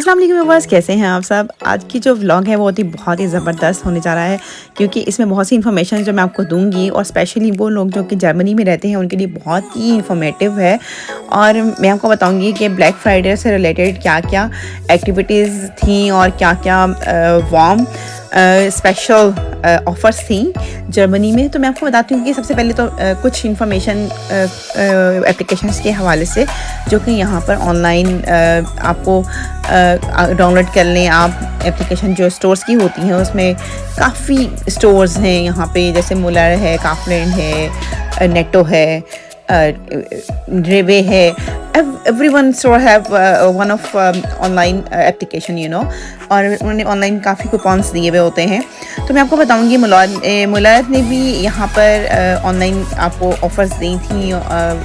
अस्सलाम वालेकुम व्यूअर्स, कैसे हैं आप सब। आज की जो व्लॉग है वो बहुत ही ज़बरदस्त होने जा रहा है क्योंकि इसमें बहुत सी इन्फॉर्मेशन जो मैं आपको दूंगी और स्पेशली वो लोग जो कि जर्मनी में रहते हैं उनके लिए बहुत ही इंफॉर्मेटिव है। और मैं आपको बताऊंगी कि ब्लैक फ्राइडे से रिलेटेड क्या क्या एक्टिविटीज़ थी और क्या क्या वार्म स्पेशल ऑफ़र्स थी जर्मनी में। तो मैं आपको बताती हूँ कि सबसे पहले तो कुछ इन्फॉर्मेशन एप्लीकेशंस के हवाले से जो कि यहाँ पर ऑनलाइन आपको डाउनलोड कर लें। आप एप्लीकेशन जो स्टोर्स की होती हैं उसमें काफ़ी स्टोर्स हैं यहाँ पे, जैसे मुलर है, काफलेंड है, नेटो है, रेवे है। everyone store have one of online application और उन्होंने ऑनलाइन काफ़ी कूपन्स दिए हुए होते हैं। तो मैं आपको बताऊंगी मुलायत ने भी यहाँ पर ऑनलाइन आपको ऑफ़र्स दी थी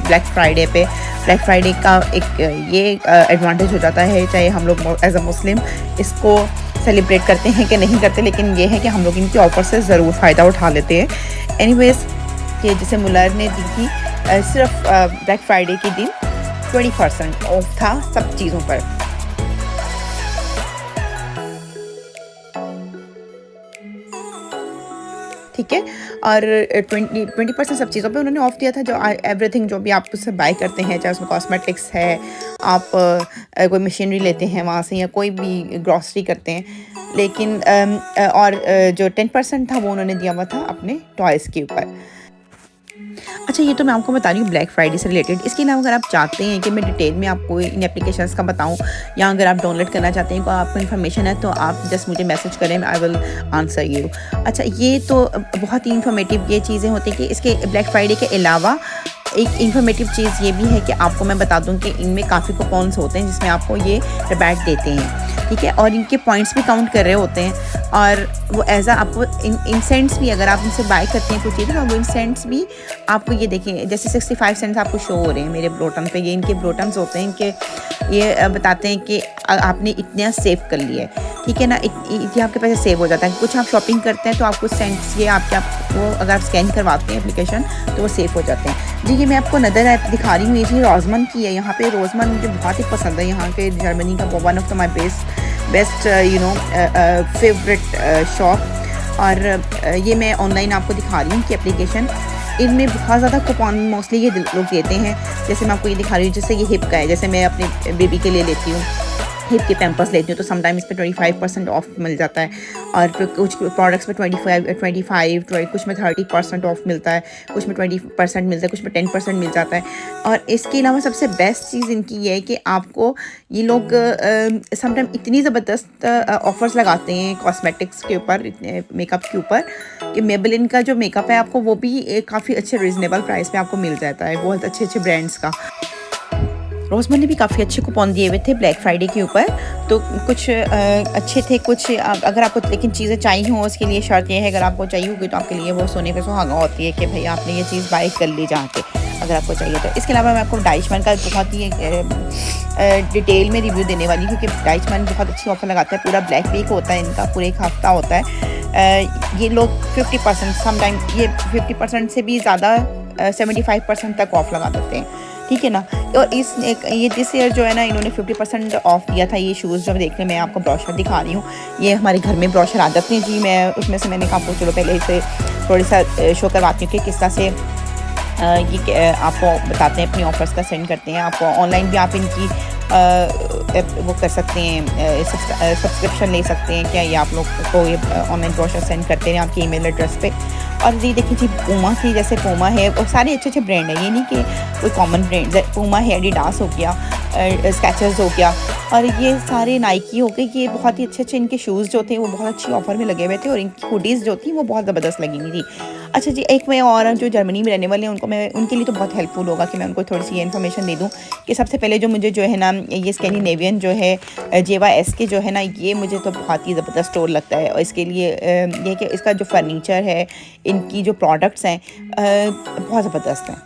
ब्लैक फ्राइडे पे। ब्लैक फ्राइडे का एक ये एडवांटेज हो जाता है, चाहे हम लोग एज अ मुस्लिम इसको सेलिब्रेट करते हैं कि नहीं करते, लेकिन ये है कि हम लोग इनके ऑफ़र से ज़रूर फ़ायदा उठा लेते हैं। एनीवेज़ कि जैसे मुलायत ने दी थी सिर्फ ब्लैक फ्राइडे के दिन 20% ऑफ था सब चीज़ों पर। ठीक है, और 20% सब चीज़ों पे उन्होंने ऑफ़ दिया था। जो एवरीथिंग जो भी आप उससे बाय करते हैं, चाहे उसमें कॉस्मेटिक्स है, आप कोई मशीनरी लेते हैं वहाँ से, या कोई भी ग्रॉसरी करते हैं, लेकिन और जो 10% था वो उन्होंने दिया हुआ था अपने टॉयज़ के ऊपर। अच्छा, ये तो मैं आपको बता रही हूँ ब्लैक फ्राइडे से रिलेटेड। इसके अलावा अगर आप चाहते हैं कि मैं डिटेल में आपको इन एप्लीकेशंस का बताऊँ, या अगर आप डाउनलोड करना चाहते हैं, कोई आपको इन्फॉर्मेशन है, तो आप जस्ट मुझे मैसेज करें, आई विल आंसर यू। अच्छा, ये तो बहुत ही इन्फॉर्मेटिव ये चीज़ें होती हैं कि इसके ब्लैक फ्राइडे के अलावा एक इन्फॉर्मेटिव चीज़ ये भी है कि आपको मैं बता दूं कि इनमें काफ़ी कूपन्स होते हैं जिसमें आपको ये रिबैट देते हैं। ठीक है, और इनके पॉइंट्स भी काउंट कर रहे होते हैं, और वो एज आपको इन सेंट्स भी, अगर आप इनसे बाय करते हैं कुछ चीज़ें, तो वो इन सेंट्स भी आपको ये देखें, जैसे 65 सेंट्स आपको शो हो रहे हैं मेरे ब्रोटन पे। ये इनके ब्रोटन्स होते हैं, इनके ये बताते हैं कि आपने इतना सेव कर लिया है। ठीक है ना, ये आपके पैसे सेव हो जाता है। कुछ आप शॉपिंग करते हैं तो आपको सेंट्स ये वो अगर आप स्कैन करवाते हैं एप्लीकेशन तो वो सेव हो जाते हैं। जी, ये मैं आपको नदर ऐप दिखा रही हूँ, ये चीज़ रोजमन की है। यहाँ पे रोजमन मुझे बहुत ही पसंद है, यहाँ के जर्मनी का one of the my best favourite shop. और ये मैं ऑनलाइन आपको दिखा रही हूँ कि एप्लीकेशन, इनमें बहुत ज़्यादा कूपन मोस्टली ये लोग देते हैं। जैसे मैं आपको ये दिखा रही हूँ, जैसे ये हिप का है, जैसे मैं अपने बेबी के लिए लेती हूँ, हिप के पैम्पर्स लेती हूँ, तो समटाइम इस पर 25% ऑफ मिल जाता है, और फिर कुछ प्रोडक्ट्स में 25 कुछ में 30% ऑफ मिलता है, कुछ में 20% मिलता है, कुछ में 10% मिल जाता है। और इसके अलावा सबसे बेस्ट चीज़ इनकी ये है कि आपको ये लोग समटाइम इतनी ज़बरदस्त ऑफ़र्स लगाते हैं कॉस्मेटिक्स के ऊपर, मेकअप के ऊपर, कि मेबेलिन का जो मेकअप है आपको वो भी काफ़ी अच्छे रिजनेबल प्राइस पे आपको मिल जाता है, बहुत अच्छे अच्छे ब्रांड्स का। रोजमन ने भी काफ़ी अच्छे कूपन दिए हुए थे ब्लैक फ्राइडे के ऊपर, तो कुछ अच्छे थे, कुछ अगर आपको लेकिन चीज़ें चाहिए हों उसके लिए शर्त ये है, अगर आपको चाहिए होगी तो आपके लिए वो सोने पे सुहागा होती है कि भाई आपने ये चीज़ बाय कर ली जहाँ के, अगर आपको चाहिए तो। इसके अलावा मैं आपको डाइचमैन का बहुत ही डिटेल में रिव्यू देने वाली हूँ, क्योंकि डाइचमैन बहुत अच्छी ऑफर लगाता है। पूरा ब्लैक वीक होता है इनका, पूरे एक हफ्ता होता है। ये लोग 50% समटाइम ये 50% से भी ज़्यादा 75% तक ऑफ लगा देते हैं। ठीक है ना, और ये दिस ईयर जो है ना, इन्होंने 50% ऑफ दिया था। ये शूज़ जो देखने मैं आपको ब्रोशर दिखा रही हूँ, ये हमारे घर में ब्रोशर आ जाते हैं जी। मैं उसमें से मैंने कहा चलो पहले इसे थोड़ी सा शो करवाती हूँ कि किस तरह से ये आपको बताते हैं, अपनी ऑफर्स का सेंड करते हैं। आपको ऑनलाइन भी आप इनकी वो कर सकते हैं, सब्सक्रिप्शन ले सकते हैं। क्या ये आप लोग को ये ऑनलाइन ब्रोशर सेंड करते हैं आपकी ईमेल एड्रेस पे। और ये देखिए जी, पूमा की, जैसे पूमा है, और सारे अच्छे अच्छे ब्रांड है, ये नहीं कि कोई कॉमन ब्रांड। पूमा है, एडिडास हो गया, स्केचर्स हो गया, और ये सारे नाइकी हो गए। ये बहुत ही अच्छे अच्छे इनके शूज़ जो थे वो बहुत अच्छी ऑफर में लगे हुए थे, और इनकी हुडीज़ जो थी वो बहुत ज़बरदस्त लगी हुई थी। अच्छा जी, एक मैं और जो जर्मनी में रहने वाले हैं उनके लिए तो बहुत हेल्पफुल होगा कि मैं उनको थोड़ी सी इन्फॉर्मेशन दे दूँ कि सबसे पहले जो मुझे जो है ना, ये स्कैंडिनेवियन जो है JYS के जो है ना, ये मुझे तो बहुत ही ज़बरदस्त स्टोर लगता है। और इसके लिए ये कि इसका जो फर्नीचर है, इनकी जो प्रोडक्ट्स हैं बहुत ज़बरदस्त हैं।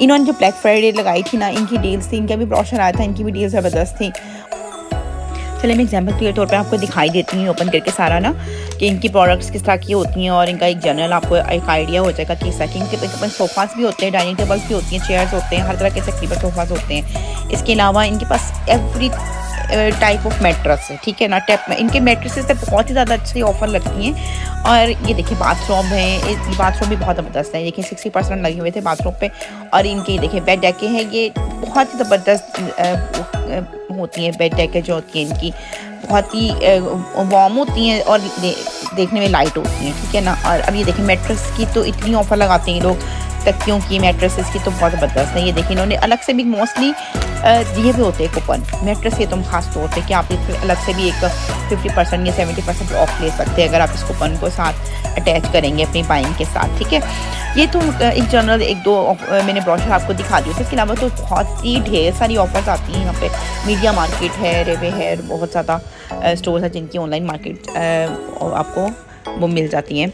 इन्होंने जो ब्लैक फ्राइडे लगाई थी ना, इनकी डील्स थी, इनका भी ब्रोशर आया था, इनकी भी डील्स ज़बरदस्त थी। चलिए मैं एग्जाम्पल के तौर पे आपको दिखाई देती हूँ ओपन करके सारा ना, कि इनकी प्रोडक्ट्स किस तरह की होती हैं, और इनका एक जनरल आपको एक आइडिया हो जाएगा कि इस तरह की इनके सोफ़ास भी होते हैं, डाइनिंग टेबल्स भी होती हैं, चेयर्स होते हैं, हर तरह के तकरीबन सोफ़ास होते हैं। इसके अलावा इनके पास टाइप ऑफ मैट्रेस है, ठीक है ना। टैप इनके मैट्रेसेस पे बहुत ही ज़्यादा अच्छी ऑफ़र लगती हैं। और ये देखिए बाथरूम है, बाथरूम भी बहुत ज़बरदस्त है। देखिए 60% लगे हुए थे बाथरूम पे। और इनके देखिए बेड डेकें हैं, ये बहुत ही ज़बरदस्त होती हैं। बेड डेकें जो होती हैं इनकी बहुत ही वार्म होती हैं और देखने में लाइट होती हैं, ठीक है ना। और अब ये देखिए मैट्रेस की तो इतनी ऑफ़र लगाते हैं ये लोग, तकियों की, मैट्रेसेस की तो बहुत ज़बरदस्त है। ये देखिए इन्होंने अलग से भी मोस्टली दिए भी होते हैं कूपन मैट्रेस के, तुम खास तौर पे कि आप अलग से भी एक 50% या 70% ऑफ ले सकते हैं अगर आप इस कूपन को साथ अटैच करेंगे अपनी बाइंग के साथ, ठीक है। ये तो एक जनरल एक दो मैंने ब्रोशर आपको दिखा दिए थे। इसके अलावा तो बहुत ही ढेर सारी ऑफर्स आती हैं यहाँ पे। मीडिया मार्केट है, रेवे है, बहुत ज़्यादा स्टोर्स हैं जिनकी ऑनलाइन मार्केट आपको वो मिल जाती हैं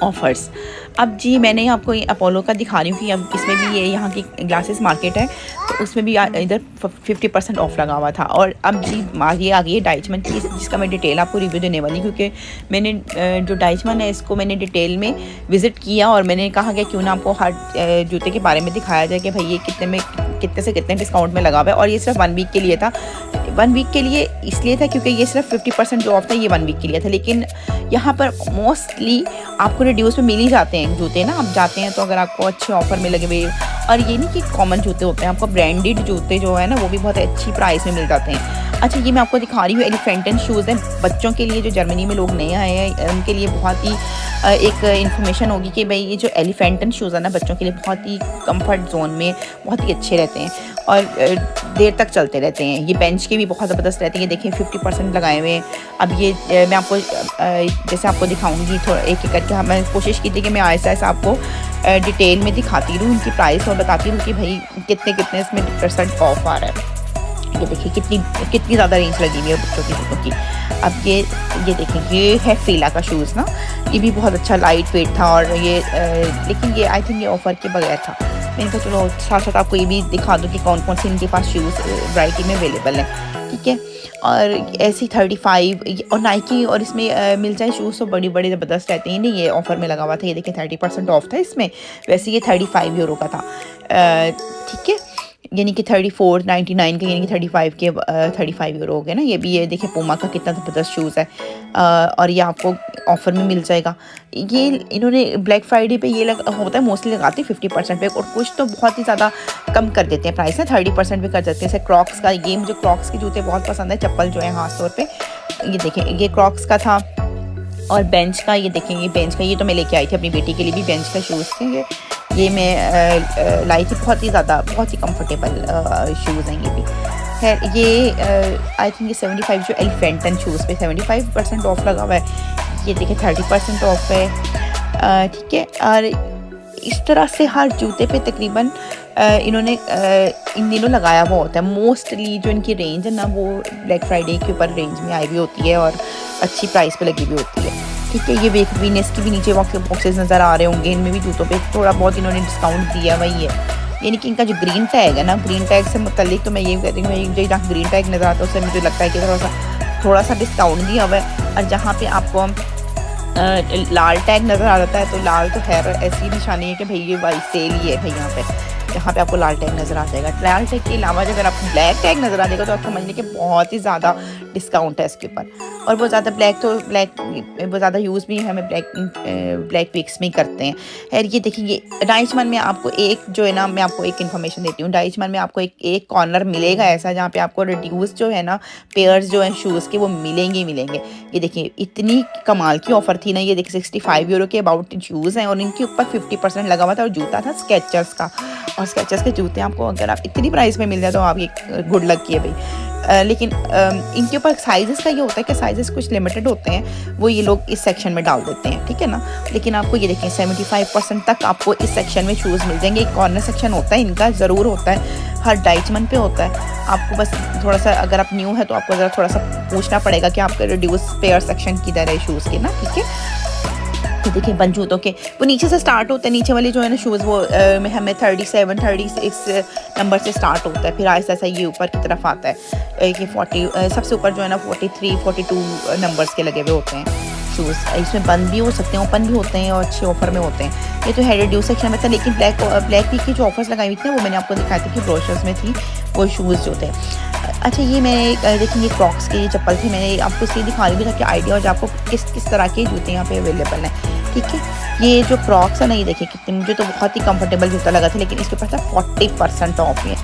ऑफ़र्स। अब जी मैंने आपको ये अपोलो का दिखा रही हूँ कि अब इसमें भी ये यहाँ की ग्लासेस मार्केट है, तो उसमें भी इधर 50% ऑफ लगा हुआ था। और अब जी ये आ गई है डाइचमन की, जिसका मैं डिटेल आपको रिव्यू देने वाली, क्योंकि मैंने जो डाइचमन है इसको मैंने डिटेल में विज़िट किया और मैंने कहा कि क्यों ना आपको हर जूते के बारे में दिखाया जाए कि भाई ये कितने से कितने डिस्काउंट में लगा हुआ है। और ये सिर्फ 1 वीक के लिए था। 1 वीक के लिए इसलिए था क्योंकि ये सिर्फ 50% जो ऑफ था ये 1 वीक के लिए था। लेकिन यहाँ पर मोस्टली आपको रिड्यूस में मिल ही जाते हैं जूते ना। आप जाते हैं तो अगर आपको अच्छे ऑफर में लगे हुए, और ये नहीं कि कॉमन जूते होते हैं, आपको ब्रांडेड जूते जो है ना वो भी बहुत अच्छी प्राइस में मिल जाते हैं। अच्छा ये मैं आपको दिखा रही हूँ एलिफेंटन शूज़ हैं बच्चों के लिए, जो जर्मनी में लोग नए आए हैं उनके लिए बहुत ही एक इन्फॉर्मेशन होगी कि भाई ये जो एलिफेंटन शूज़ है ना बच्चों के लिए बहुत ही कंफर्ट जोन में बहुत ही अच्छे रहते हैं और देर तक चलते रहते हैं। ये बेंच के भी बहुत ज़बरदस्त रहते हैं। ये देखिए 50% लगाए हुए हैं। अब ये मैं आपको जैसे आपको दिखाऊंगी थोड़ा एक एक करके, मैं कोशिश की थी कि मैं ऐसा ऐसा आपको डिटेल में दिखाती रहूँ उनकी प्राइस और बताती रहूँ कि भाई कितने कितने इसमें % ऑफ आ रहा है। ये देखिए कितनी ज़्यादा रेंज लगी हुई है बच्चों की जूतों की। अब ये देखिए ये है फीला का शूज़ ना, ये भी बहुत अच्छा लाइट वेट था और ये लेकिन ये आई थिंक ये ऑफ़र के बगैर था। मैंने कहा चलो साथ साथ आपको ये भी दिखा दूँ कि कौन कौन से इनके पास शूज़ वैरायटी में अवेलेबल है, ठीक है। और ऐसे 35 और नाइकी और इसमें मिल जाए शूज़ तो बड़ी ज़बरदस्त रहते हैं। नहीं ये ऑफ़र में लगा हुआ था, ये देखिए 30% ऑफ था इसमें। वैसे ये 35 यूरो का था, ठीक है, यानी कि 34.99 के, यानी कि 35 के 35 यूरो हो गए ना। ये देखिए पूमा का कितना ज़बरदस्त शूज़ है और ये आपको ऑफ़र में मिल जाएगा। ये इन्होंने ब्लैक फ्राइडे पे ये होता है मोस्टली लगाते हैं 50% पे, और कुछ तो बहुत ही ज़्यादा कम कर देते हैं प्राइस ना, 30% पे कर देते हैं। जैसे क्रॉक्स का, ये मुझे क्रॉक्स के जूते बहुत पसंद है, चप्पल जो है खास तौर पर। ये देखें ये क्रॉक्स का था। और बेंच का ये देखें, ये बेंच का, ये तो मैं लेके आई थी अपनी बेटी के लिए भी, बेंच का शूज़ थे ये मैं लाई थी। बहुत ही कंफर्टेबल शूज़ हैं ये भी। खैर ये आई थिंक ये 75 जो एलिफेंटन शूज़ पे 75% ऑफ लगा हुआ है। ये देखिए 30% ऑफ है, ठीक है। और इस तरह से हर जूते पे तकरीबन इन्होंने इन दिनों लगाया हुआ होता है। मोस्टली जो इनकी रेंज है ना वो ब्लैक फ्राइडे के ऊपर रेंज में आई हुई होती है और अच्छी प्राइस पे लगी हुई होती है, ठीक है। ये वीनेस की भी नीचे बॉक्सेस नज़र आ रहे होंगे, इनमें भी जूतों पे थोड़ा बहुत इन्होंने डिस्काउंट दिया वही है। यानी कि इनका जो ग्रीन टैग है ना, ग्रीन टैग से मुतल्लिक तो मैं ये कहती हूँ मुझे जहाँ ग्रीन टैग नज़र आता है उससे मुझे लगता है कि थोड़ा सा डिस्काउंट दिया हुआ है। और जहाँ पे आपको लाल टैग नज़र आ जाता है तो लाल तो खैर ऐसी निशानी है कि भाई ये वाई सेल ही है भाई। यहाँ पे जहाँ पे आपको लाल टैग नज़र आ जाएगा। लाल टैग के अलावा अगर आपको ब्लैक टैग नज़र आ जाएगा तो आप समझ लें कि बहुत ही ज़्यादा डिस्काउंट है इसके ऊपर। और वो ज़्यादा वो ज़्यादा यूज़ भी हमें ब्लैक वीक्स में ही करते हैं। खैर ये देखिए ये डाइचमन में आपको एक जो है ना, मैं आपको एक इन्फॉर्मेशन देती हूँ। डाइचमन में आपको एक कॉर्नर मिलेगा ऐसा जहाँ पे आपको रिड्यूस जो है ना पेयर्स जो हैं शूज़ के वो मिलेंगे। ये देखिए इतनी कमाल की ऑफ़र थी ना। ये देखिए 65 यूरो के अबाउट शूज़ हैं और इनके ऊपर 50% लगा हुआ था। और जूता था स्केचर्स का, और स्केचर्स के जूते आपको अगर आप इतनी प्राइस में मिल जाए तो आप ये गुड लक किए भाई। लेकिन इनके ऊपर साइज़ेस का ये होता है कि साइज़ेस कुछ लिमिटेड होते हैं, वो ये लोग इस सेक्शन में डाल देते हैं, ठीक है ना। लेकिन आपको ये देखें 75% तक आपको इस सेक्शन में शूज़ मिल जाएंगे। एक कॉर्नर सेक्शन होता है इनका, ज़रूर होता है, हर डाइचमन पे होता है। आपको बस थोड़ा सा अगर आप न्यू है तो आपको ज़रा थोड़ा सा पूछना पड़ेगा कि आपका रिड्यूस पेयर सेक्शन किधर है शूज़ के ना, ठीक है। तो देखिए बन जूतों के वो नीचे से स्टार्ट होते हैं, नीचे वाले जो है ना शूज़ वो हमें 37 36 नंबर से स्टार्ट होता है, फिर ऐसा ऐसा ये ऊपर की तरफ आता है कि 40 सबसे ऊपर जो है ना 43 42 नंबर्स के लगे हुए होते हैं शूज़। इसमें बंद भी हो सकते हैं, ओपन भी होते हैं और अच्छे ऑफर में होते हैं। ये तो है रिड्यूस सेक्शन में था। लेकिन ब्लैक वीक की जो ऑफर्स लगाई हुई थी ना वो मैंने आपको दिखाई थी कि ब्रोशर्स में थी वो शूज़ जो थे। अच्छा ये मैंने देखिए ये क्रॉक्स की ये चप्पल थी, मैंने आपको इसलिए दिखा रही थी ताकि आइडिया हो जाए आपको किस किस तरह के जूते यहाँ पे अवेलेबल हैं। ठीक है, ये जो क्रॉक्स है ना, ये देखिए कितने, मुझे तो बहुत ही कंफर्टेबल जूता लगा था, लेकिन इसके पास था 40% ऑफ है।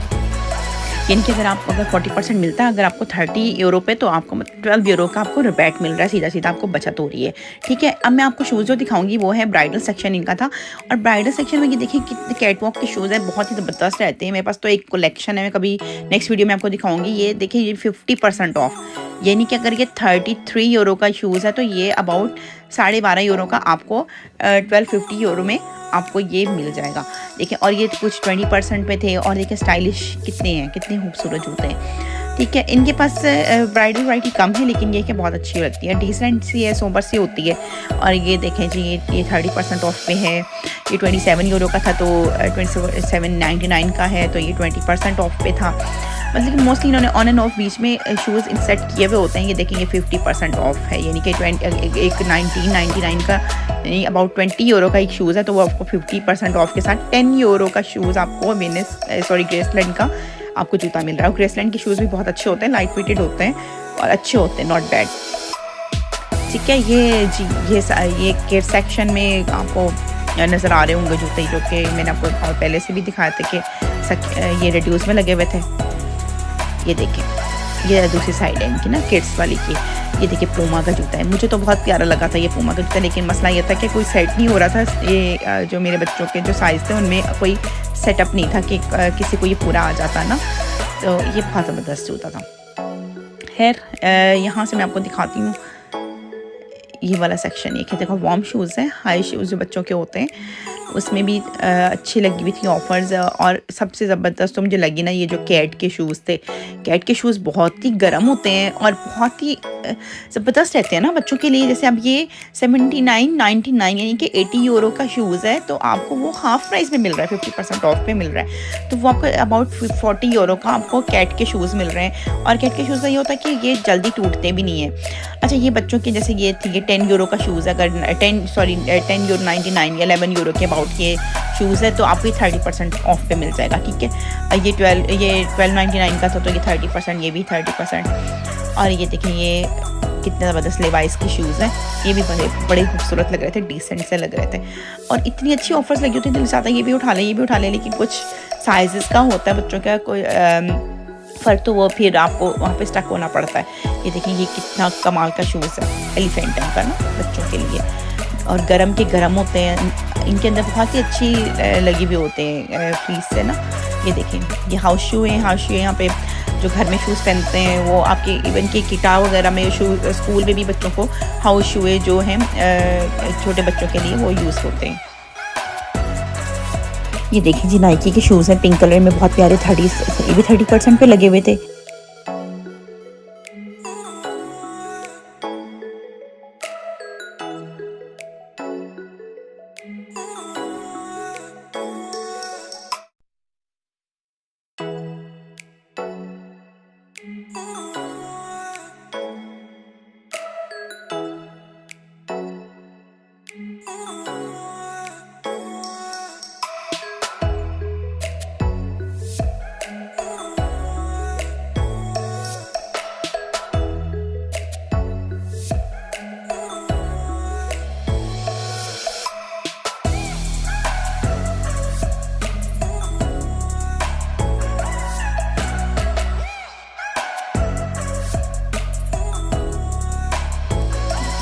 यानी कि अगर 40% मिलता है, अगर आपको 30 यूरो पे, तो आपको 12 यूरो का आपको रिबैट मिल रहा है, सीधा सीधा आपको बचत हो रही है। ठीक है, अब मैं आपको शूज़ जो दिखाऊंगी वो है ब्राइडल सेक्शन इनका था। और ब्राइडल सेक्शन में ये देखिए कितने कैटवॉक के शूज़ हैं, बहुत ही ज़बरदस्त रहते हैं। मेरे पास तो एक कलेक्शन है, मैं कभी नेक्स्ट वीडियो में आपको दिखाऊंगी। ये देखिए ये 50% ऑफ, यानी कि अगर ये 33 यूरो का शूज़ है तो ये अबाउट 12.5 यूरो का आपको 1250 यूरो में आपको ये मिल जाएगा। देखिए, और ये कुछ 20% पे थे। और देखिए स्टाइलिश कितने हैं, कितने खूबसूरत जूते हैं। ठीक है, इनके पास ब्राइडल वैरायटी कम है, लेकिन ये कि बहुत अच्छी लगती है, डिसेंट सी है, सोबर सी होती है। और ये देखें जी, ये 30% ऑफ पे है। ये 27 यूरो का था तो 27.99 का है, तो ये 20% ऑफ पे था। मतलब कि मोस्टली इन्होंने ऑन एंड ऑफ बीच में शूज़ इंसर्ट किए हुए होते हैं। ये देखेंगे 50% ऑफ है, यानी कि एक 1999 का, यानी अबाउट 20 यूरो का एक शूज़ है, तो वो आपको 50% ऑफ के साथ 10 यूरो का शूज़ आपको ग्रेसलैंड का आपको जूता मिल रहा है। ग्रेसलैंड के शूज़ भी बहुत अच्छे होते हैं, लाइट वेटेड होते हैं और अच्छे होते हैं, नॉट बैड। ठीक है, ये जी ये किड सेक्शन में आपको नज़र आ रहे होंगे जूते, जो कि मैंने आपको पहले से भी दिखाए थे कि ये रिड्यूस में लगे हुए थे। ये देखें, ये दूसरी साइड है इनकी ना, किड्स वाली की। ये देखिए पूमा का जूता है, मुझे तो बहुत प्यारा लगा था ये पूमा का जूता, लेकिन मसला ये था कि कोई सेट नहीं हो रहा था। ये जो मेरे बच्चों के जो साइज़ थे उनमें कोई सेटअप नहीं था कि किसी को ये पूरा आ जाता ना, तो ये बहुत ज़बरदस्त जूता था। खैर, यहाँ से मैं आपको दिखाती हूँ ये वाला सेक्शन। ये देखो वार्म शूज़ हैं, हाई शूज़ जो बच्चों के होते हैं, उसमें भी अच्छी लगी हुई थी ऑफ़र्स। और सबसे ज़बरदस्त तो मुझे लगी ना ये जो कैट के शूज़ थे। कैट के शूज़ बहुत ही गर्म होते हैं और बहुत ही ज़बरदस्त रहते हैं ना बच्चों के लिए। जैसे अब ये 79.99 यानी कि 80 यूरो का शूज़ है, तो आपको वो हाफ़ प्राइस में मिल रहा है, 50% ऑफ पे मिल रहा है। तो वो आपको अबाउट 40 यूरो का आपको कैट के शूज़ मिल रहे हैं। और कैट के शूज़ का ये होता है कि ये जल्दी टूटते भी नहीं है। अच्छा, ये बच्चों के जैसे ये थी, ये 10 यूरो का शूज़ है, अगर 10 यूरो 99 या 11 यूरो के अबाउट ये शूज़ है, तो आपको ये 30% ऑफ पे मिल जाएगा। ठीक है, ये 12.99 का था, तो ये 30%, ये भी 30%। और ये देखें, ये कितने ज़बरदस्त लेवाइस के शूज़ हैं, ये भी बड़े खूबसूरत लग रहे थे, डिसेंट से लग रहे थे। और इतनी अच्छी ऑफर्स लगी होती थी, दिल चाहता ये भी उठा लें, ये भी उठा लें, लेकिन कुछ साइज़ का होता है बच्चों का कोई फ़र्क, तो वो फिर आपको वहाँ पे स्टक होना पड़ता है। ये देखिए, ये कितना कमाल का शूज़ है, एलिफेंटम का ना, बच्चों के लिए। और गरम के गरम होते हैं, इनके अंदर बहुत ही अच्छी लगी हुई होते हैं फ्रीज से ना। ये देखें, ये हाउस शू है, यहाँ पे जो घर में शूज़ पहनते हैं वो आपके इवन के किताब वगैरह में स्कूल में भी बच्चों को हाउस शू जो हैं छोटे बच्चों के लिए वो यूज़ होते हैं। ये देखिए जी, नाइकी के शूज़ हैं पिंक कलर में, बहुत प्यारे, 30% पे लगे हुए थे।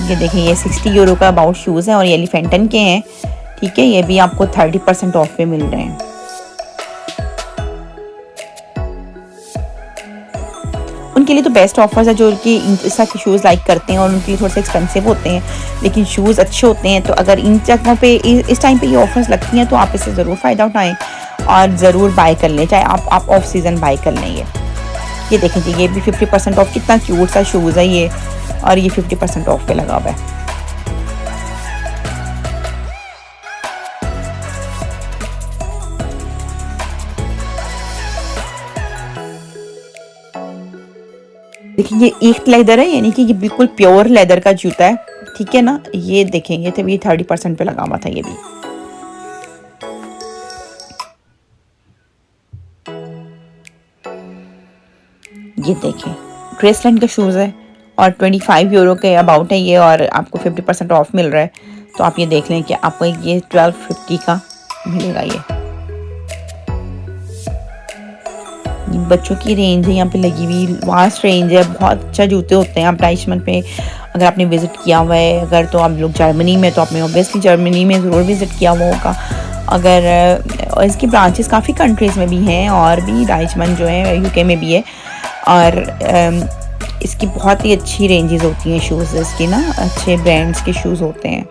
ये देखिए, ये 60 यूरो का अबाउट शूज़ हैं और ये एलिफेंटन के हैं। ठीक है, ये भी आपको 30% ऑफ पे मिल रहे हैं। उनके लिए तो बेस्ट ऑफर्स है जो कि इस तरह के शूज़ लाइक करते हैं, और उनके लिए थोड़े से एक्सपेंसिव होते हैं, लेकिन शूज़ अच्छे होते हैं। तो अगर इन जगहों पे इस टाइम पे ये ऑफर्स लगती हैं, तो आप इससे ज़रूर फ़ायदा उठाएं और ज़रूर बाय कर लें, चाहे आप ऑफ सीज़न बाय कर लें। ये देखें जी, ये भी 50% ऑफ, कितना क्यूट सा शूज़ है ये, और ये 50% ऑफ पे लगा हुआ है। देखिए, ये एक लेदर है, यानी कि ये बिल्कुल प्योर लेदर का जूता है। ठीक है ना, ये देखेंगे तो ये 30% पे लगा हुआ था ये भी। ये देखें, ग्रेसलैंड का शूज़ है और 25 यूरो के अबाउट है ये, और आपको 50% ऑफ मिल रहा है। तो आप ये देख लें कि आपको ये 1250 का मिलेगा। ये बच्चों की रेंज है यहाँ पे लगी हुई, वास्ट रेंज है, बहुत अच्छा जूते होते हैं। आप डाइचमन पे अगर आपने विज़िट किया हुआ है, अगर तो आप लोग जर्मनी में, तो आपने ऑब्वियसली जर्मनी में ज़रूर विज़िट किया हुआ होगा। अगर इसकी ब्रांचेस काफ़ी कंट्रीज़ में भी हैं, और भी डाइचमन जो है यूके में भी है, और इसकी बहुत ही अच्छी रेंजेस होती हैं शूज़ इसकी ना, अच्छे ब्रांड्स के शूज़ होते हैं।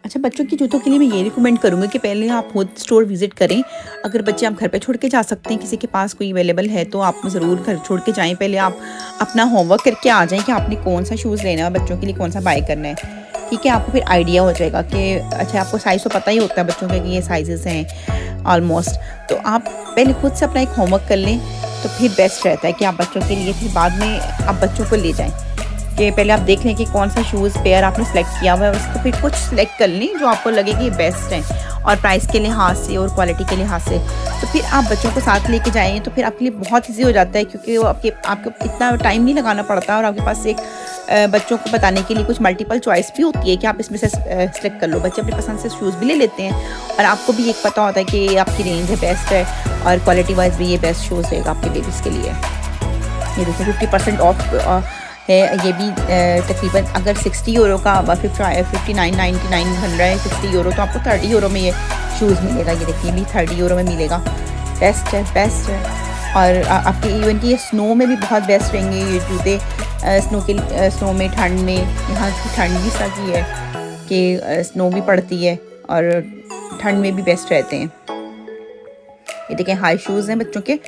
अच्छा, बच्चों के जूतों के लिए मैं ये रिकमेंड करूँगी कि पहले आप खुद स्टोर विज़िट करें। अगर बच्चे आप घर पे छोड़ के जा सकते हैं, किसी के पास कोई अवेलेबल है, तो आप ज़रूर घर छोड़ के जाएँ। पहले आप अपना होमवर्क करके आ जाएँ कि आपने कौन-सा शूज़ लेना है, बच्चों के लिए कौन-सा बाय करना है। ठीक है, आपको फिर आइडिया हो जाएगा कि अच्छा, आपको साइज़ तो पता ही होता है बच्चों के कि ये साइज़ेज़ हैं ऑलमोस्ट। तो आप पहले खुद से अपना एक होमवर्क कर लें, तो फिर बेस्ट रहता है कि आप बच्चों के लिए फिर बाद में आप बच्चों को ले जाएँ। कि पहले आप देख लें कि कौन सा शूज़ पेयर आपने सेलेक्ट किया हुआ है, उसको फिर कुछ सेलेक्ट कर लें जो आपको लगे कि बेस्ट हैं, और प्राइस के लिहाज से और क्वालिटी के लिहाज से। तो फिर आप बच्चों को साथ लेके जाएँ, तो फिर आपके लिए बहुत ईज़ी हो जाता है, क्योंकि वो आपको इतना टाइम नहीं लगाना पड़ता, और आपके पास एक बच्चों को बताने के लिए कुछ मल्टीपल चॉइस भी होती है कि आप इसमें से सेलेक्ट कर लो। बच्चे अपनी पसंद से शूज़ भी ले लेते हैं, और आपको भी एक पता होता है कि आपकी रेंज है बेस्ट है, और क्वालिटी वाइज भी ये बेस्ट शूज़ रहेगा आपके बेबीज़ के लिए। ये देखिए 50% ऑफ है ये भी। तकरीबन अगर 60 यूरो का 59.99 बन रहा है 60 यूरो, तो आपको 30 यूरो में ये शूज़ मिलेगा। ये देखिए भी 30 यूरो में मिलेगा। बेस्ट है, बेस्ट है। और आपके इवन कि ये स्नो में भी बहुत बेस्ट रहेंगे ये जूते। स्नो में, ठंड में, यहाँ की ठंड भी सही है कि स्नो भी पड़ती है, और ठंड में भी बेस्ट रहते हैं। ये देखिए हाई शूज़ हैं बच्चों के।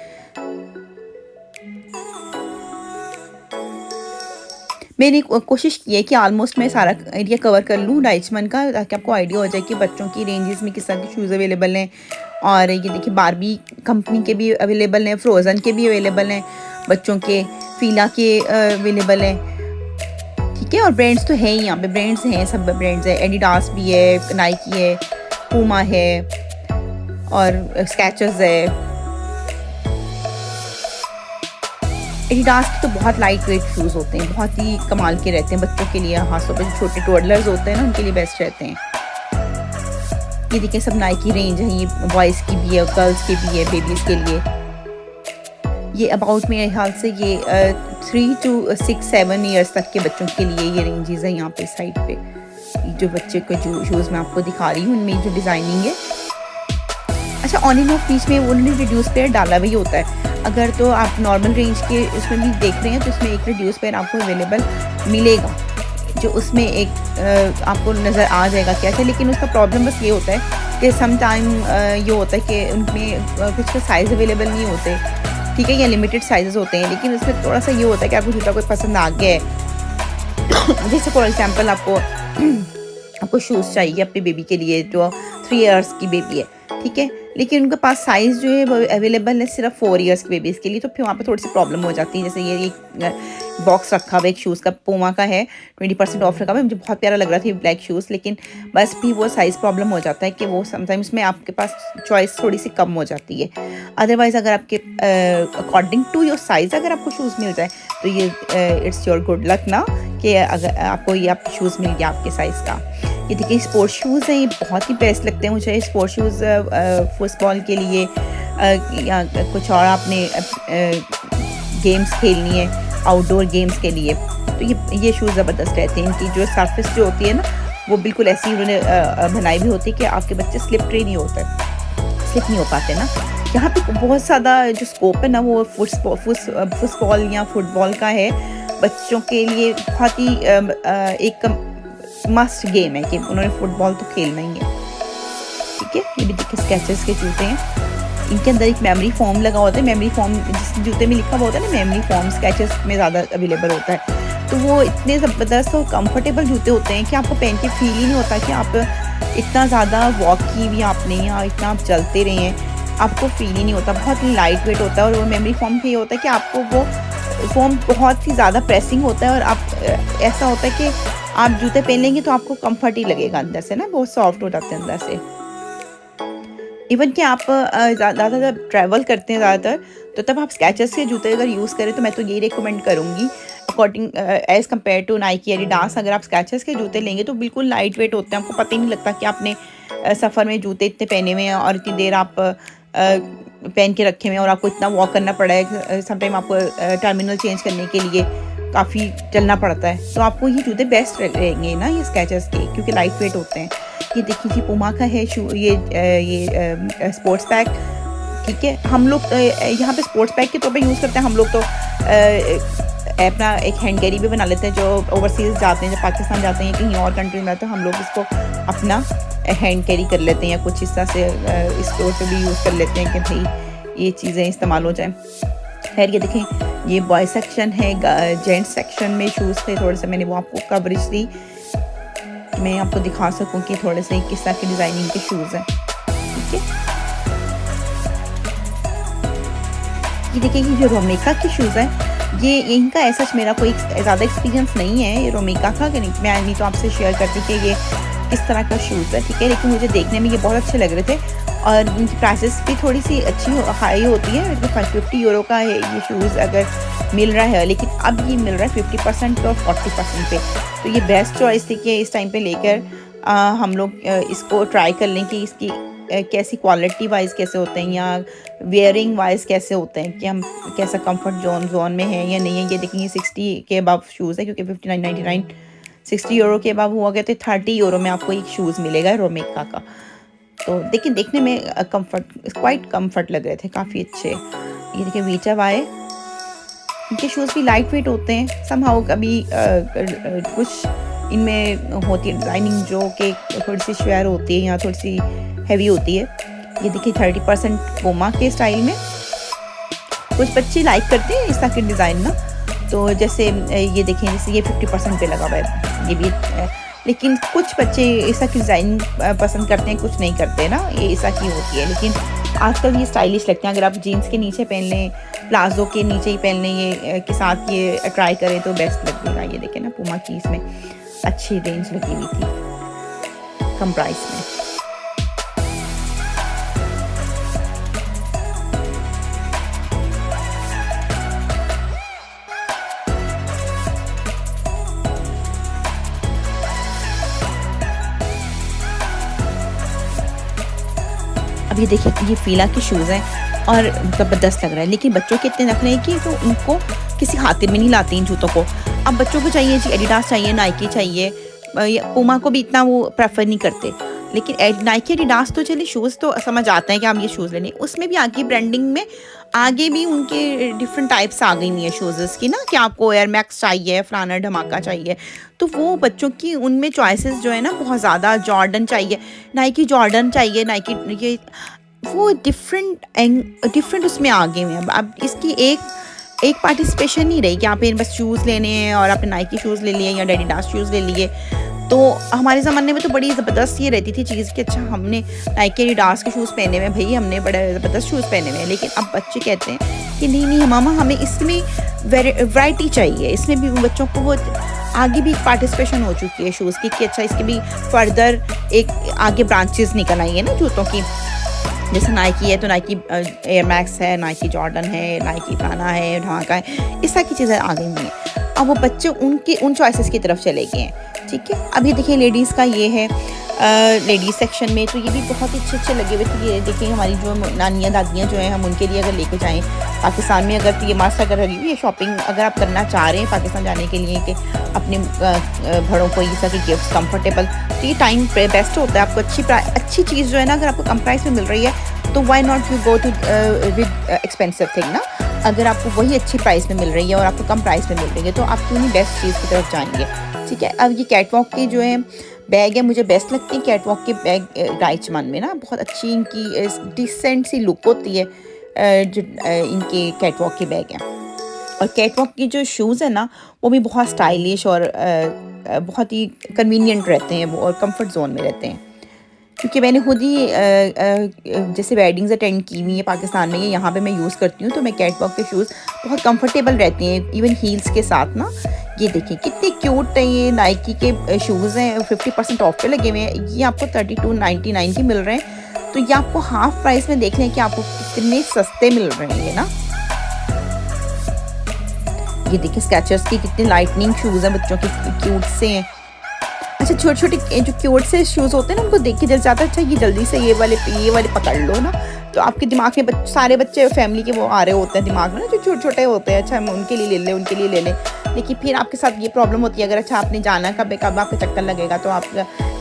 मैंने कोशिश की है कि ऑलमोस्ट मैं सारा एरिया कवर कर लूँ डाइचमन का, ताकि आपको आइडिया हो जाए कि बच्चों की रेंजेस में किस तरह के शूज़ अवेलेबल हैं। और ये देखिए बारबी कंपनी के भी अवेलेबल हैं, फ्रोज़न के भी अवेलेबल हैं, बच्चों के फीला के अवेलेबल हैं। ठीक है, और ब्रांड्स तो हैं ही, यहाँ पे ब्रांड्स हैं, सब ब्रांड्स हैं। एडिडास भी है, नाइकी है, पूमा है, और स्केचर्स है। एडिडास के तो बहुत लाइट वेट शूज़ होते हैं, बहुत ही कमाल के रहते हैं बच्चों के लिए, खासतौर पर जो छोटे टोडलर्स होते हैं ना, उनके लिए बेस्ट रहते हैं। ये देखिए सब नाइकी रेंज है, ये बॉयज़ की भी है, गर्ल्स की भी है, बेबीज़ के लिए। ये अबाउट मेरे ख्याल से ये 3 to 6-7 ईयर्स तक के बच्चों के लिए ये रेंजेस हैं यहाँ पे साइड पे। जो बच्चे को जो शूज़ मैं आपको दिखा रही हूँ, उनमें जो डिज़ाइनिंग है। अच्छा, ऑन एंड ऑफ बीच में उन्होंने रिड्यूस पेयर डाला हुआ ही होता है। अगर तो आप नॉर्मल रेंज के उसमें भी देख रहे हैं, तो उसमें एक रिड्यूस पेयर आपको अवेलेबल मिलेगा, जो उसमें एक आपको नज़र आ जाएगा क्या है। लेकिन उसका प्रॉब्लम बस ये होता है कि सम टाइम ये होता है कि उनमें कुछ साइज़ अवेलेबल नहीं होते। ठीक है, या लिमिटेड साइज़ होते हैं, लेकिन उसमें थोड़ा सा ये होता है कि आपको जूता कोई पसंद आ गया है। जैसे फॉर एग्जाम्पल आपको शूज़ चाहिए अपने बेबी के लिए, जो 3 ईयर्स की बेबी है, ठीक है, लेकिन उनके पास साइज़ जो है वो अवेलेबल है सिर्फ 4 ईयर्स के बेबीज़ के लिए, तो फिर वहाँ पे थोड़ी सी प्रॉब्लम हो जाती है। जैसे ये एक बॉक्स रखा हुआ एक शूज़ का, पूमा का है, 20% ऑफ रखा हुआ है, मुझे बहुत प्यारा लग रहा था ये ब्लैक शूज़, लेकिन बस भी वो साइज़ प्रॉब्लम हो जाता है कि वो समटाइम्स में आपके पास चॉइस थोड़ी सी कम हो जाती है। अदरवाइज़ अगर आपके अकॉर्डिंग टू योर साइज़ अगर आपको शूज़ मिल जाए, तो ये इट्स योर गुड लक ना, कि अगर आपको ये आप शूज़ मिल गया आपके साइज़ का। ये देखिए स्पोर्ट्स शूज़ हैं, ये बहुत ही बेस्ट लगते हैं मुझे स्पोर्ट्स शूज़ फुटबॉल के लिए, या कुछ और आपने गेम्स खेलनी है, आउटडोर गेम्स के लिए, तो ये शूज़ ज़बरदस्त रहते हैं। इनकी जो सरफेस जो होती है ना, वो बिल्कुल ऐसी उन्होंने बनाई भी होती है कि आपके बच्चे स्लिप नहीं हो पाते ना। यहाँ पे बहुत ज़्यादा जो स्कोप है ना वो फुटबॉल या फुटबॉल का है। बच्चों के लिए बहुत ही एक मस्ट गेम है कि उन्होंने फुटबॉल तो खेलना ही है। ठीक है, ये भी देखिए स्केचेस के जूते हैं। इनके अंदर एक मेमोरी फॉर्म लगा होता है। मेमोरी फॉर्म जिस जूते में लिखा हुआ होता है ना, मेमोरी फॉर्म स्केचेस में ज़्यादा अवेलेबल होता है। तो वो इतने ज़बरदस्त और कंफर्टेबल जूते होते हैं कि आपको पहन के फील ही नहीं होता कि आप इतना ज़्यादा वॉक की भी आपने या इतना आप चलते रहे हैं, आपको फील ही नहीं होता। बहुत ही लाइट वेट होता है और वो मेमोरी फॉर्म पे ये होता है कि आपको वो फॉर्म बहुत ही ज़्यादा प्रेसिंग होता है और आप ऐसा होता है कि आप जूते पहन लेंगे तो आपको कंफर्ट ही लगेगा अंदर से ना, बहुत सॉफ्ट हो जाते हैं अंदर से। इवन कि आप ज़्यादा जब ट्रैवल करते हैं ज़्यादातर, तो तब आप स्केचर्स के जूते अगर यूज़ करें तो मैं तो यही रिकमेंड करूँगी according as compare to Nike Adidas. अगर आप स्केचर्स के जूते लेंगे तो बिल्कुल लाइट वेट होते हैं, आपको पता ही नहीं लगता कि आपने सफ़र में जूते इतने पहने हुए हैं और इतनी देर आप पहन के रखे हुए हैं और आपको इतना वॉक करना पड़ा है। समटाइम आपको टर्मिनल चेंज करने के लिए काफ़ी चलना पड़ता है, तो आपको ये जूते बेस्ट रहेंगे ना ये स्केचर्स के, क्योंकि लाइट वेट होते हैं। ये देखिए जी पुमा का है ये स्पोर्ट्स पैक। ठीक है, हम लोग यहाँ पे स्पोर्ट्स पैक के तौर पे यूज़ करते हैं। हम लोग तो अपना एक हैंड कैरी भी बना लेते हैं जो ओवरसीज़ जाते हैं, जब पाकिस्तान जाते हैं कहीं और कंट्री में जाते हैं, हम लोग इसको अपना हैंड कैरी कर लेते हैं या कुछ इस तरह से स्टोर पे भी यूज़ कर लेते हैं कि भाई ये चीज़ें इस्तेमाल हो जाएँ। खैर ये देखें, ये बॉय सेक्शन है। जेंट्स सेक्शन में शूज़ थे, थोड़े से मैंने वो आपको कवरेज दी, मैं आपको दिखा सकूं कि थोड़े से किस तरह के डिज़ाइनिंग के शूज़ हैं। ठीक है, ये देखिए ये जो रोमेका के शूज़ हैं, ये इनका ऐसा मेरा कोई ज़्यादा एक्सपीरियंस नहीं है ये रोमेका का, कि मैं नहीं तो आपसे शेयर करती कि ये किस तरह का शूज़ है। ठीक है, लेकिन मुझे देखने में ये बहुत अच्छे लग रहे थे और इनकी प्राइसेस भी थोड़ी सी अच्छी हाई होती है। 50 यूरो का है ये शूज़ अगर मिल रहा है, लेकिन अब ये मिल रहा है 50% और 40% पे। तो ये बेस्ट चॉइस थी कि इस टाइम पे लेकर हम लोग इसको ट्राई कर लें कि इसकी कैसी क्वालिटी वाइज कैसे होते हैं या वेयरिंग वाइज कैसे होते हैं, कि हम कैसा कंफर्ट जोन में है या नहीं है। ये देखेंगे 60 के अबव शूज़ है, क्योंकि 59.99 60 यूरो के अबव हुआ गया तो 30 यूरो में आपको एक शूज़ मिलेगा रोमेका का। तो लेकिन देखने में क्वाइट कम्फर्ट लग रहे थे, काफ़ी अच्छे। ये देखिए वीटा वाई, इनके शूज़ भी लाइट वेट होते हैं समहाउ। कभी कुछ इनमें होती है डिज़ाइनिंग जो कि थोड़ी सी श्वेयर होती है या थोड़ी सी हैवी होती है। ये देखिए 30% पुमा के स्टाइल में। कुछ बच्चे लाइक करते हैं इस तरह के डिज़ाइन ना, तो जैसे ये देखें, जैसे ये 50% पे लगा हुआ है ये भी, लेकिन कुछ बच्चे ऐसा की डिज़ाइन पसंद करते हैं, कुछ नहीं करते ना, ये ऐसा की होती है। लेकिन आजकल ये स्टाइलिश लगते हैं। अगर आप जीन्स के नीचे पहन लें, प्लाजो के नीचे ही पहन लें, ये के साथ ये ट्राई करें तो बेस्ट लगेगा। ये देखें ना, पुमा की इसमें अच्छी रेंज लगी हुई थी कम प्राइस में। अब ये देखिए, ये फीला के शूज़ हैं और ज़बरदस्त लग रहा है, लेकिन बच्चों के इतने नखरे हैं कि वो उनको किसी खातिर में नहीं लाते इन जूतों को। अब बच्चों को चाहिए जी एडिडास चाहिए, नाइकी चाहिए, पुमा को भी इतना वो प्रेफर नहीं करते। लेकिन नाइकी एडिडास तो चलिए शूज़ तो समझ आता है कि हम ये शूज़ लेने, उसमें भी आगे ब्रांडिंग में आगे भी उनके डिफरेंट टाइप्स आ गई हैं शूज़ की ना, कि आपको एयर मैक्स चाहिए, फलाना धमाका चाहिए। तो वो बच्चों की उनमें चॉइसेस जो है ना बहुत ज़्यादा, जॉर्डन चाहिए, नाइकी जॉर्डन चाहिए, नाइकी ये वो डिफरेंट उसमें आ गए हैं। अब इसकी एक पार्टिसिपेशन नहीं रही कि आप बस शूज़ लेने हैं और आपने नाइकी शूज़ ले लिए या एडिडास शूज़ ले लिए। तो हमारे ज़माने में तो बड़ी ज़बरदस्त ये रहती थी चीज़ कि अच्छा हमने नाइकी एडिडास के शूज़ पहने हुए, भाई हमने बड़े ज़बरदस्त शूज़ पहने हुए हैं। लेकिन अब बच्चे कहते हैं कि नहीं मामा, हमें इसमें वैरायटी चाहिए। इसमें भी बच्चों को वो आगे भी पार्टिसिपेशन हो चुकी है शूज़ की कि अच्छा इसके भी फर्दर एक आगे ब्रांचेस निकल आई है ना जूतों की। जैसे नाइकी है तो नाइकी एयर मैक्स है, नाइकी जॉर्डन है, नाइकी फलाना है, ढाका है, इस तरह की चीज़ें आ गई हैं। अब वो बच्चे उन चॉइसेस की तरफ चले गए हैं। ठीक है। अब ये देखिए लेडीज़ का ये है लेडीज़ सेक्शन में, तो ये भी बहुत ही अच्छे लगे हुए थे। ये देखिए हमारी जो नानियाँ दादियाँ जो हैं, हम उनके लिए अगर लेके जाएँ पाकिस्तान में, अगर तो ये मास्टर अगर लगी हुई है शॉपिंग अगर आप करना चाह रहे हैं पाकिस्तान जाने के लिए कि अपने बड़ों को इस तरह के गिफ्ट कंफर्टेबल, तो ये टाइम बेस्ट होता है। आपको अच्छी चीज़ जो है ना अगर आपको कम प्राइस में मिल रही है तो why not you go to with expensive thing ना। अगर आपको वही अच्छी प्राइस में मिल रही है और आपको कम प्राइस में मिल रही है तो आप क्यों नहीं बेस्ट चीज़ की तरफ जाएंगे। ठीक है। अब ये कैटवॉक के जो है बैग है, मुझे बेस्ट लगती है कैटवॉक के बैग राइचमान में ना, बहुत अच्छी इनकी डिसेंट सी लुक होती है जो इनके कैटवॉक के बैग हैं। और कैटवॉक के जो शूज़ है ना वो भी बहुत स्टाइलिश और बहुत ही कन्वीनियंट रहते हैं वो, और कंफर्ट जोन में रहते हैं। क्योंकि मैंने खुद ही जैसे वेडिंग्स अटेंड की हुई है पाकिस्तान में, यहाँ पे मैं यूज़ करती हूँ, तो मैं कैटवॉक के शूज़ बहुत कंफर्टेबल रहते हैं इवन हील्स के साथ ना। ये देखिए कितने क्यूट है, ये नाइकी के शूज़ हैं, 50% ऑफ पे लगे हुए हैं। ये आपको 32.99 के मिल रहे हैं, तो ये आपको हाफ प्राइस में देख लें कि आपको कितने सस्ते मिल रहे हैं ये ना। ये देखिए स्केचर्स की कितने लाइटनिंग शूज़ हैं, बच्चों के क्यूट से हैं। अच्छा छोटे जो क्यूट से शूज़ होते हैं ना उनको देख के जल जाता है अच्छा ये जल्दी से ये वाले पकड़ लो ना, तो आपके दिमाग में सारे बच्चे फैमिली के वो आ रहे होते हैं दिमाग में ना, जो छोटे होते हैं, अच्छा हम उनके लिए ले लें। लेकिन फिर आपके साथ ये प्रॉब्लम होती है, अगर अच्छा आपने जाना कब आपका चक्कर लगेगा तो आप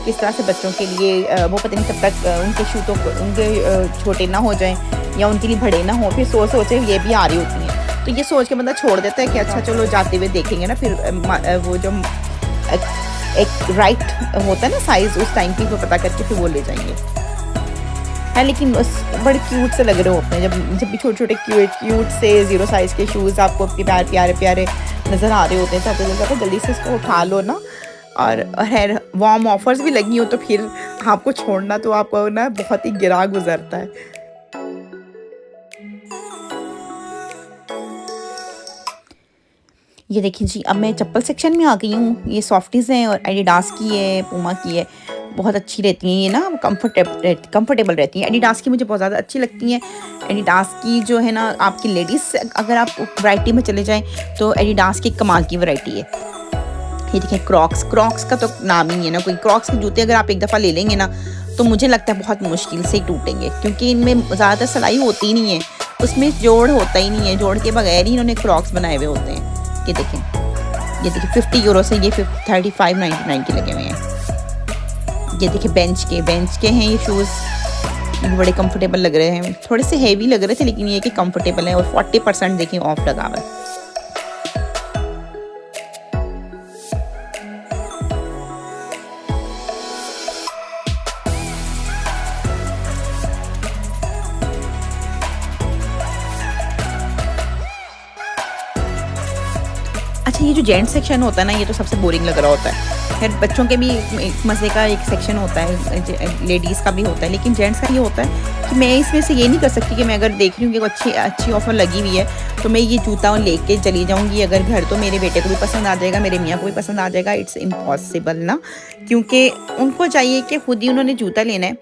किस तरह से बच्चों के लिए वो पता नहीं कब तक उनके शू तो उनके छोटे ना हो जाएं या उनके लिए बड़े ना हो, फिर सोचे ये भी आ रही होती हैं, तो ये सोच के बंदा छोड़ देता है कि अच्छा चलो जाते हुए देखेंगे ना। फिर वो जो एक राइट होता है ना साइज़, उस टाइम पे पता करके फिर वो ले जाएंगे है। लेकिन बड़े क्यूट से लग रहे होते हैं जब भी छोटे क्यूट से 0 साइज़ के शूज़ आपको प्यारे नज़र आ रहे होते हैं, तो आपको लगता है जल्दी से इसको उठा लो ना। और है वार्म ऑफर्स भी लगी हो तो फिर आपको छोड़ना तो आपको ना बहुत ही गिरा गुजरता है। ये देखिए जी, अब मैं चप्पल सेक्शन में आ गई हूँ। ये सॉफ्टीज़ हैं और एडिडास की है, पूमा की है, बहुत अच्छी रहती हैं ये ना, कंफर्टेबल रहती हैं। एडिडास की मुझे बहुत ज़्यादा अच्छी लगती हैं। एडिडास की जो है ना आपकी लेडीज़ अगर आप वैरायटी में चले जाएं तो एडिडास की कमाल की वैरायटी है। ये देखिए क्रॉक्स का तो नाम ही है ना, कोई क्रॉक्स के जूते अगर आप एक दफ़ा ले लेंगे ना तो मुझे लगता है बहुत मुश्किल से ही टूटेंगे, क्योंकि इनमें ज़्यादातर सिलाई होती ही नहीं है, उसमें जोड़ होता ही नहीं है, जोड़ के बगैर ही इन्होंने क्रॉक्स बनाए हुए होते हैं। ये देखिए 50 यूरो से ये 35.99 के लगे हुए हैं। ये देखिए बेंच के हैं ये शूज़, बड़े कंफर्टेबल लग रहे हैं, थोड़े से हेवी लग रहे थे लेकिन ये कि कंफर्टेबल है, और 40% देखिए ऑफ लगा हुआ है। अच्छा ये जो जेंट्स सेक्शन होता है ना ये तो सबसे बोरिंग लग रहा होता है। खैर बच्चों के भी एक मज़े का एक सेक्शन होता है, लेडीज़ का भी होता है, लेकिन जेंट्स का ये होता है कि मैं इसमें से ये नहीं कर सकती कि मैं अगर देख रही हूँ कि अच्छी ऑफ़र लगी हुई है तो मैं ये जूता लेके चली जाऊँगी अगर घर, तो मेरे बेटे को भी पसंद आ जाएगा, मेरे मियाँ को भी पसंद आ जाएगा। इट्स इम्पॉसिबल ना, क्योंकि उनको चाहिए कि खुद ही उन्होंने जूता लेना है,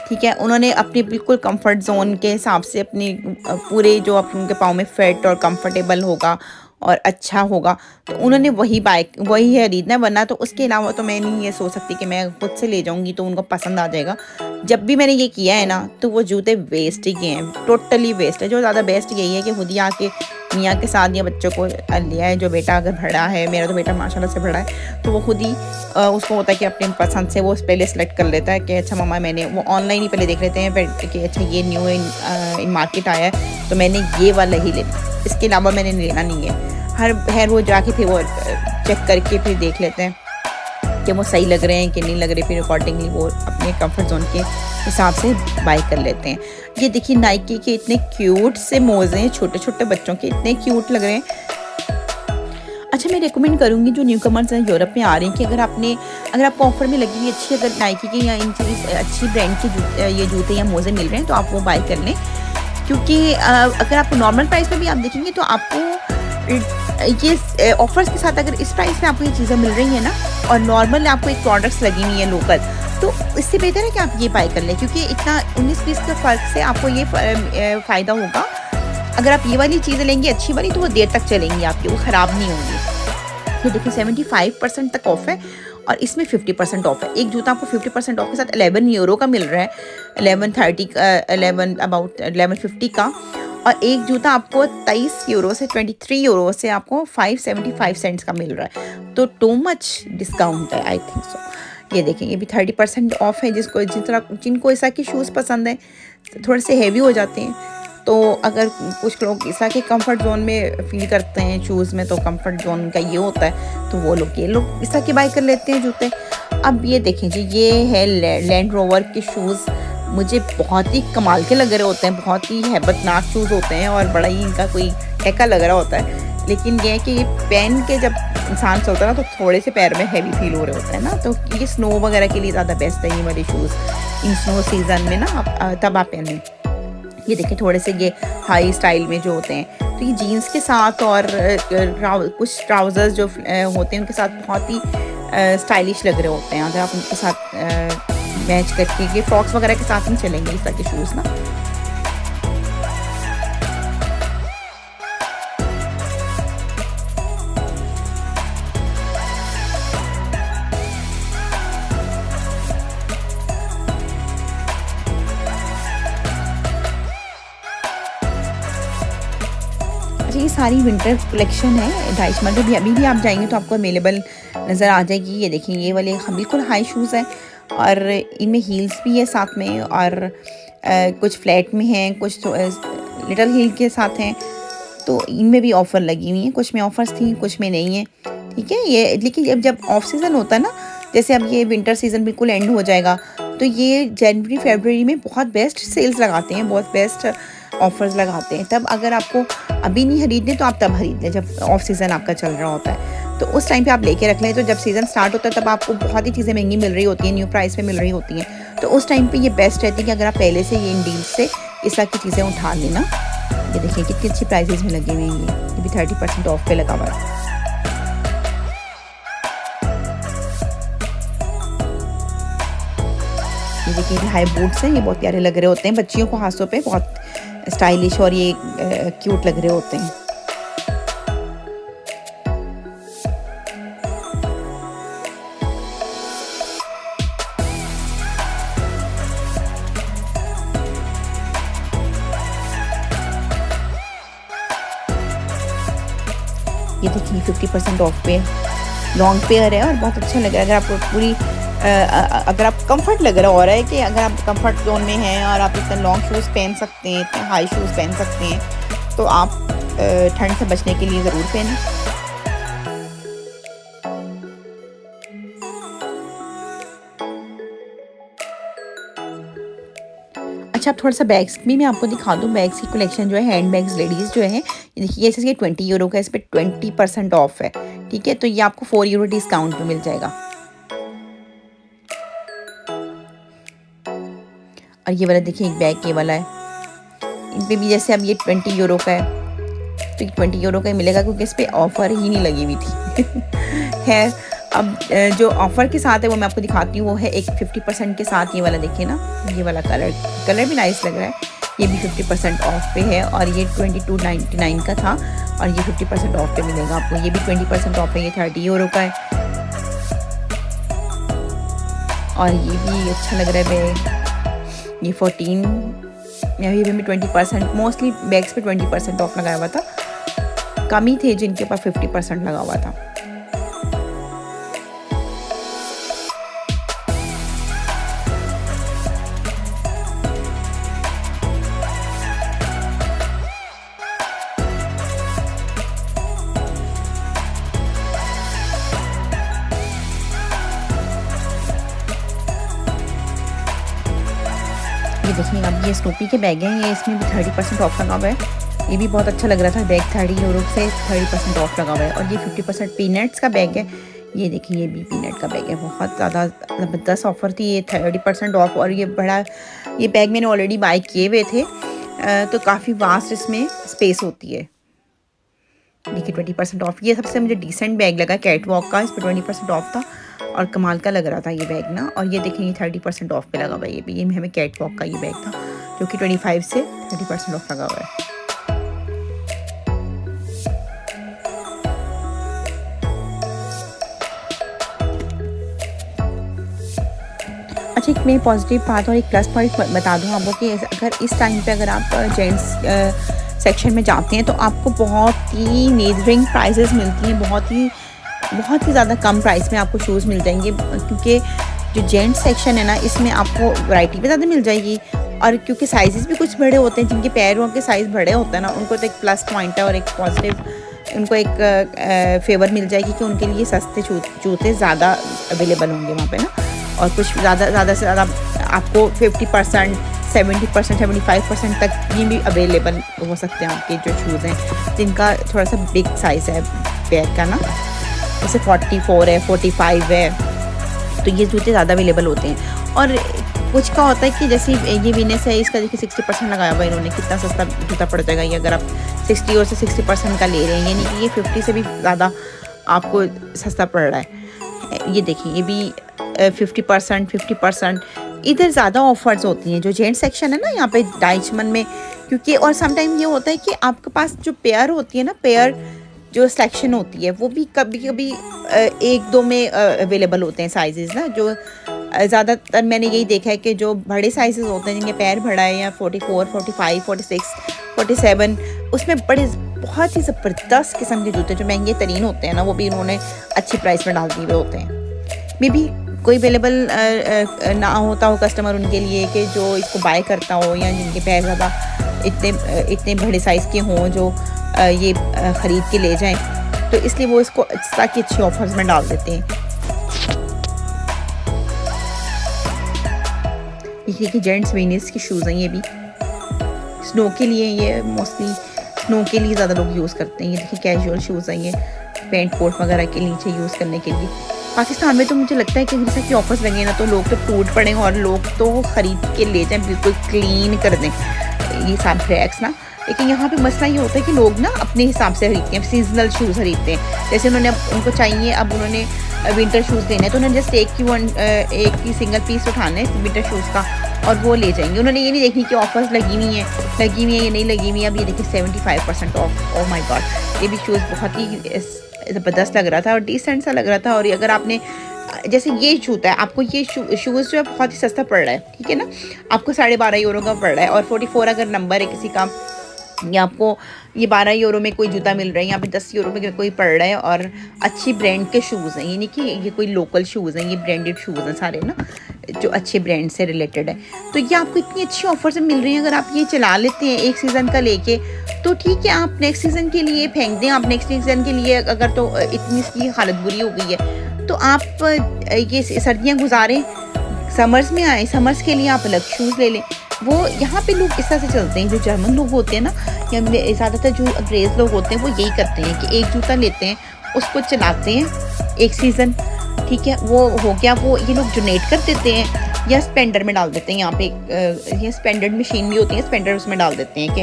ठीक है, उन्होंने अपने बिल्कुल कंफर्ट जोन के हिसाब से अपने पूरे जो उनके पाँव में फिट और कंफर्टेबल होगा और अच्छा होगा तो उन्होंने वही खरीदना है, वरना तो उसके अलावा तो मैं नहीं ये सोच सकती कि मैं खुद से ले जाऊंगी तो उनको पसंद आ जाएगा। जब भी मैंने ये किया है ना तो वो जूते वेस्ट ही गए हैं, टोटली वेस्ट है। जो ज़्यादा बेस्ट यही है कि खुद ही आके मियाँ के साथ या बच्चों को लिया है, जो बेटा अगर बड़ा है, मेरा तो बेटा माशाल्लाह से बड़ा है, तो वो खुद ही उसको होता है कि अपने पसंद से वो पहले सेलेक्ट कर लेता है कि अच्छा मम्मा मैंने वो ऑनलाइन ही पहले देख लेते हैं कि अच्छा ये न्यू इन मार्केट आया है तो मैंने ये वाला ही लेना, इसके अलावा मैंने लेना नहीं है। हर वो जाके फिर वो चेक करके फिर देख लेते हैं कि वो सही लग रहे हैं कि नहीं लग रहे, फिर अकॉर्डिंगली वो अपने कंफर्ट जोन के हिसाब से बाई कर लेते हैं। ये देखिए नाइकी के इतने क्यूट से मोज़े हैं, छोटे छोटे बच्चों के इतने क्यूट लग रहे हैं। अच्छा मैं रिकमेंड करूँगी जो न्यू कमर्स हैं यूरोप में आ रहे हैं कि अगर आपको ऑफर में लगी हुई अच्छी अगर नाइकी के या इन अच्छी ब्रांड के ये जूते या मोज़े मिल रहे हैं तो आप वो बाई कर लें, क्योंकि अगर आप नॉर्मल प्राइस में भी आप देखेंगे तो आपको ये ऑफर्स के साथ अगर इस प्राइस में आपको ये चीज़ें मिल रही हैं ना और नॉर्मल आपको एक प्रोडक्ट्स लगी हुई हैं लोकल, तो इससे बेहतर है कि आप ये बाई कर लें, क्योंकि इतना 19-20 के फ़र्क से आपको ये फ़ायदा होगा। अगर आप ये वाली चीज़ें लेंगे अच्छी वाली तो वो देर तक चलेंगी आपकी, वो ख़राब नहीं होंगी। ये देखिए 75% तक ऑफ है और इसमें 50% ऑफ है। एक जूता आपको 50% ऑफ के साथ 11 यूरो का मिल रहा है, 1130 का, 11 अबाउट 1150 का। और एक जूता आपको 23 यूरो से 23 यूरो से आपको 575 सेंट्स का मिल रहा है। तो टू मच डिस्काउंट है, आई थिंक सो। ये देखें, ये भी 30% ऑफ है। जिनको इसा के शूज़ पसंद है, थोड़े से हैवी हो जाते हैं, तो अगर कुछ लोग इसा के कंफर्ट जोन में फील करते हैं शूज़ में, तो कंफर्ट जोन का ये होता है, तो वो लोग इसा के बाय कर लेते हैं जूते। अब ये देखें जी, ये है लैंड रोवर के शूज़। मुझे बहुत ही कमाल के लग रहे होते हैं, बहुत ही हैबतनाक शूज़ होते हैं और बड़ा ही इनका कोई टैका लग रहा होता है। लेकिन ये है कि ये पहन के जब इंसान चलता है ना, तो थोड़े से पैर में हैवी फील हो रहे होते हैं ना, तो ये स्नो वगैरह के लिए ज़्यादा बेस्ट है ये वाले शूज़। इन स्नो सीज़न में ना आप तब आप पहने। ये देखिए, थोड़े से ये हाई स्टाइल में जो होते हैं, तो ये जीन्स के साथ और कुछ ट्राउज़र्स जो होते हैं उनके साथ बहुत ही स्टाइलिश लग रहे होते हैं। अगर आप उनके साथ मैच करके, ये फ्रॉक्स वगैरह के साथ नहीं चलेंगे इस तरह के शूज़ ना। अच्छा, ये सारी विंटर कलेक्शन है डाइचमंड में भी। अभी भी आप जाएंगे तो आपको अवेलेबल नज़र आ जाएगी। ये देखिए, ये वाले बिल्कुल हाई शूज़ हैं और इनमें हील्स भी है साथ में, और कुछ फ्लैट में हैं, कुछ तो लिटिल हील के साथ हैं। तो इनमें भी ऑफ़र लगी हुई हैं, कुछ में ऑफ़र्स थी, कुछ में नहीं है। ठीक है ये, लेकिन जब ऑफ सीज़न होता है ना, जैसे अब ये विंटर सीज़न बिल्कुल एंड हो जाएगा, तो ये जनवरी फरवरी में बहुत बेस्ट सेल्स लगाते हैं, बहुत बेस्ट ऑफ़र्स लगाते हैं। तब अगर आपको अभी नहीं खरीदने, तो आप तब खरीद लें जब ऑफ सीज़न आपका चल रहा होता है, तो उस टाइम पे आप लेके रख लें। तो जब सीज़न स्टार्ट होता है, तब आपको बहुत ही चीज़ें महंगी मिल रही होती हैं, न्यू प्राइस पे मिल रही होती हैं, तो उस टाइम पे ये बेस्ट रहती है कि अगर आप पहले से ये इन डील से इस तरह की चीज़ें उठा लेना। ये देखिए कितनी अच्छी प्राइसेस में लगी हुई हैं, ये भी 30% ऑफ पे लगा हुआ है। ये देखिए, हाई बूट्स हैं, ये बहुत प्यारे लग रहे होते हैं बच्चियों को, हाथों पे बहुत स्टाइलिश और ये क्यूट लग रहे होते हैं। ये देखिए 50% ऑफ पे लॉन्ग पेयर है और बहुत अच्छा लग रहा है। अगर आपको पूरी अगर आप कंफर्ट लग रहा हो रहा है कि अगर आप कंफर्ट जोन में हैं और आप इतने लॉन्ग शूज़ पहन सकते हैं, इतने हाई शूज़ पहन सकते हैं, तो आप ठंड से बचने के लिए ज़रूर पहनें। अच्छा, अब थोड़ा सा बैग्स भी मैं आपको दिखा दूँ। बैग्स की कलेक्शन जो है, हैंड बैग्स लेडीज़ जो है, ये देखिए, जैसे ये 20 यूरो का, इस पर 20% ऑफ है। ठीक है, तो ये आपको 4 यूरो डिस्काउंट में मिल जाएगा। और ये वाला देखिए, एक बैग ये वाला है, इन पर भी जैसे अब ये 20 यूरो का है, तो 20 यूरो का ही मिलेगा, क्योंकि इस पर ऑफ़र ही नहीं लगी हुई थी। खैर, अब जो ऑफ़र के साथ है वो मैं आपको दिखाती हूँ, वो है एक 50% के साथ। ये वाला देखिए ना, ये वाला कलर भी नाइस लग रहा है। ये भी 50% ऑफ पे है और ये 22.99 का था, और ये 50% ऑफ पे मिलेगा आपको। ये भी 20% ऑफ है, ये 30 यूरो का है। और ये भी अच्छा लग रहा है बैग, ये 14, ये भी 20%, मोस्टली बैग्स पे 20% ऑफ लगाया हुआ था। कम ही थे जिनके पास 50% लगा हुआ था। ये देखिए, अब ये स्नूपी के बैग हैं, ये इसमें भी 30% ऑफ लगा हुआ है। ये भी बहुत अच्छा लग रहा था बैग, 30 यूरो से 30% ऑफ लगा हुआ है। और ये 50% पीनट्स का बैग है। ये देखिए, ये भी पीनट का बैग है, बहुत ज़्यादा ज़बरदस्त ऑफ़र थी। ये 30% ऑफ, और ये बैग मैंने ऑलरेडी बाय किए हुए थे, तो काफ़ी वास्ट इसमें स्पेस होती है। देखिए 20% ऑफ, ये सबसे मुझे डिसेंट बैग लगा कैट वॉक का, इस पर 20% ऑफ था और कमाल का लग रहा था ये बैग ना। और ये देखें, ये 30% ऑफ पे लगा हुआ है। ये भी, ये हमें कैट वॉक का ये बैग था, जो कि 25 से 30% ऑफ लगा हुआ है। अच्छा, एक मैं पॉजिटिव बात और एक प्लस पॉइंट बता दूँ आपको कि अगर इस टाइम पे अगर आप जेंट्स सेक्शन में जाते हैं तो आपको बहुत ही नेदरिंग प्राइसेस मिलती हैं, बहुत ही ज़्यादा कम प्राइस में आपको शूज़ मिल जाएंगे, क्योंकि जो जेंट्स सेक्शन है ना इसमें आपको वैरायटी भी ज़्यादा मिल जाएगी, और क्योंकि साइजेस भी कुछ बड़े होते हैं, जिनके पैरों के साइज़ बड़े होते हैं ना उनको तो एक प्लस पॉइंट है और एक पॉजिटिव उनको एक फेवर मिल जाएगी कि उनके लिए सस्ते जूते ज़्यादा अवेलेबल होंगे वहाँ पे ना, और कुछ ज़्यादा से ज़्यादा आपको 50%, 70%, 75% तक ये भी अवेलेबल हो सकते हैं आपके जो शूज़ हैं जिनका थोड़ा सा बिग साइज़ है पैर का ना, जैसे 44 है, 45 है, तो ये जूते ज़्यादा अवेलेबल होते हैं। और कुछ का होता है कि जैसे ये वीनस है, इसका देखिए 60% लगाया हुआ इन्होंने, कितना सस्ता जूता पड़ जाएगा ये अगर आप 60 और से 60% का ले रहे हैं, यानी कि ये 50 से भी ज़्यादा आपको सस्ता पड़ रहा है। ये देखिए ये भी 50%, इधर ज़्यादा ऑफर्स होती हैं जो जेंट्स सेक्शन है ना यहाँ पे डाइचमन में, क्योंकि और समटाइम ये होता है कि आपके पास जो पेयर होती है ना, पेयर जो सिलेक्शन होती है वो भी कभी कभी एक दो में अवेलेबल होते हैं साइजेस ना, जो ज़्यादातर मैंने यही देखा है कि जो बड़े साइजेस होते हैं जिनके पैर बड़ा है, या 44, 45, 46, 47, उसमें बहुत ही ज़बरदस्त किस्म के जूते जो महंगे तरीन होते हैं ना वो भी इन्होंने अच्छी प्राइस में डाल दिए हुए होते हैं। मे भी कोई अवेलेबल ना होता हो कस्टमर उनके लिए कि जो इसको बाय करता हो, या जिनके पैर ज़्यादा इतने बड़े साइज़ के हों जो ये ख़रीद के ले जाएं, तो इसलिए वो इसको ताकि अच्छी ऑफर्स में डाल देते हैं। ये देखिए जेंट्स वीनस के शूज़ हैं, ये भी स्नो के लिए, ये मोस्टली स्नो के लिए ज़्यादा लोग यूज़ करते हैं। ये देखिए कैजुअल शूज़ हैं, ये पेंट कोट वगैरह के नीचे यूज़ करने के लिए। पाकिस्तान में तो मुझे लगता है कि जैसे कि ऑफर्स लगे ना तो लोग तो टूट पड़े और लोग तो ख़रीद के ले जाएं, बिल्कुल क्लीन कर दें ये सब रैक्स ना। लेकिन यहाँ पे मसला ये होता है कि लोग ना अपने हिसाब से खरीदते हैं, सीजनल शूज़ खरीदते हैं। जैसे उन्होंने उनको चाहिए, अब उन्होंने विंटर शूज़ लेने हैं तो उन्होंने जस्ट एक ही सिंगल पीस उठाना है विंटर शूज़ का और वो ले जाएंगे। उन्होंने ये नहीं देखनी कि ऑफर्स लगी हुई है या नहीं लगी हुई है। अब ये देखिए 75% ऑफ, ओह माय गॉड, ये भी शूज़ बहुत ही ज़बरदस्त लग रहा था और डिसेंट सा लग रहा था। और अगर आपने जैसे ये जूता है, आपको ये शूज़ जो है बहुत ही सस्ता पड़ रहा है, ठीक है ना, आपको 12.5 यूरो का पड़ रहा है, और 44 अगर नंबर है किसी का, या आपको ये 12 यूरो में कोई जूता मिल रहा है, यहाँ पे 10 यूरो में कोई पड़ रहा है, और अच्छी ब्रांड के शूज़ हैं, ये नहीं कि ये कोई लोकल शूज़ हैं, ये ब्रांडेड शूज़ हैं सारे ना, जो अच्छे ब्रांड से रिलेटेड है। तो ये आपको इतनी अच्छी ऑफर से मिल रही है, अगर आप ये चला लेते हैं एक सीज़न का लेके तो ठीक है, आप नेक्स्ट सीज़न के लिए फेंक दें। आप नेक्स्ट सीज़न के लिए अगर तो इतनी इसकी हालत बुरी हो गई है तो आप ये सर्दियाँ गुजारें, समर्स में आए, समर्स के लिए आप अलग शूज़ ले लें। वो यहाँ पे लोग इस तरह से चलते हैं, जो जर्मन लोग होते हैं ना, या ज़्यादातर जो अंग्रेज़ लोग होते हैं वो यही करते हैं कि एक जूता लेते हैं, उसको चलाते हैं एक सीज़न, ठीक है, वो हो गया, वो ये लोग डोनेट कर देते हैं या स्पेंडर में डाल देते हैं। यहाँ पे ये स्पेंडर मशीन भी होती है, स्पेंडर उसमें डाल देते हैं कि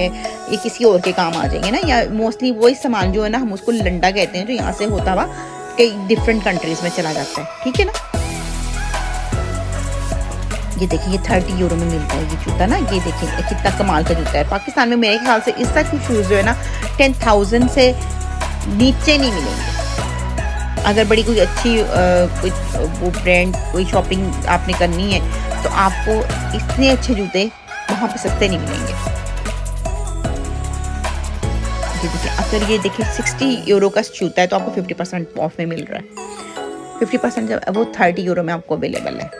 ये किसी और के काम आ जाएंगे ना, या मोस्टली वही सामान जो है ना, हम उसको लंडा कहते हैं, जो यहाँ से होता हुआ कई डिफरेंट कंट्रीज़ में चला जाता है, ठीक है ना। ये देखिए ये 30 यूरो में मिलता है ये जूता ना, ये देखिए कितना कमाल का जूता है। पाकिस्तान में मेरे ख्याल से इस तरह के शूज़ जो है ना 10,000 से नीचे नहीं मिलेंगे। अगर बड़ी कोई अच्छी कोई वो ब्रांड कोई शॉपिंग आपने करनी है तो आपको इतने अच्छे जूते वहाँ पे सस्ते नहीं मिलेंगे। ये देखिए, अगर ये देखिए 60 यूरो का जूता है तो आपको 50% ऑफ में मिल रहा है। 50% जब वो 30 यूरो में आपको अवेलेबल है।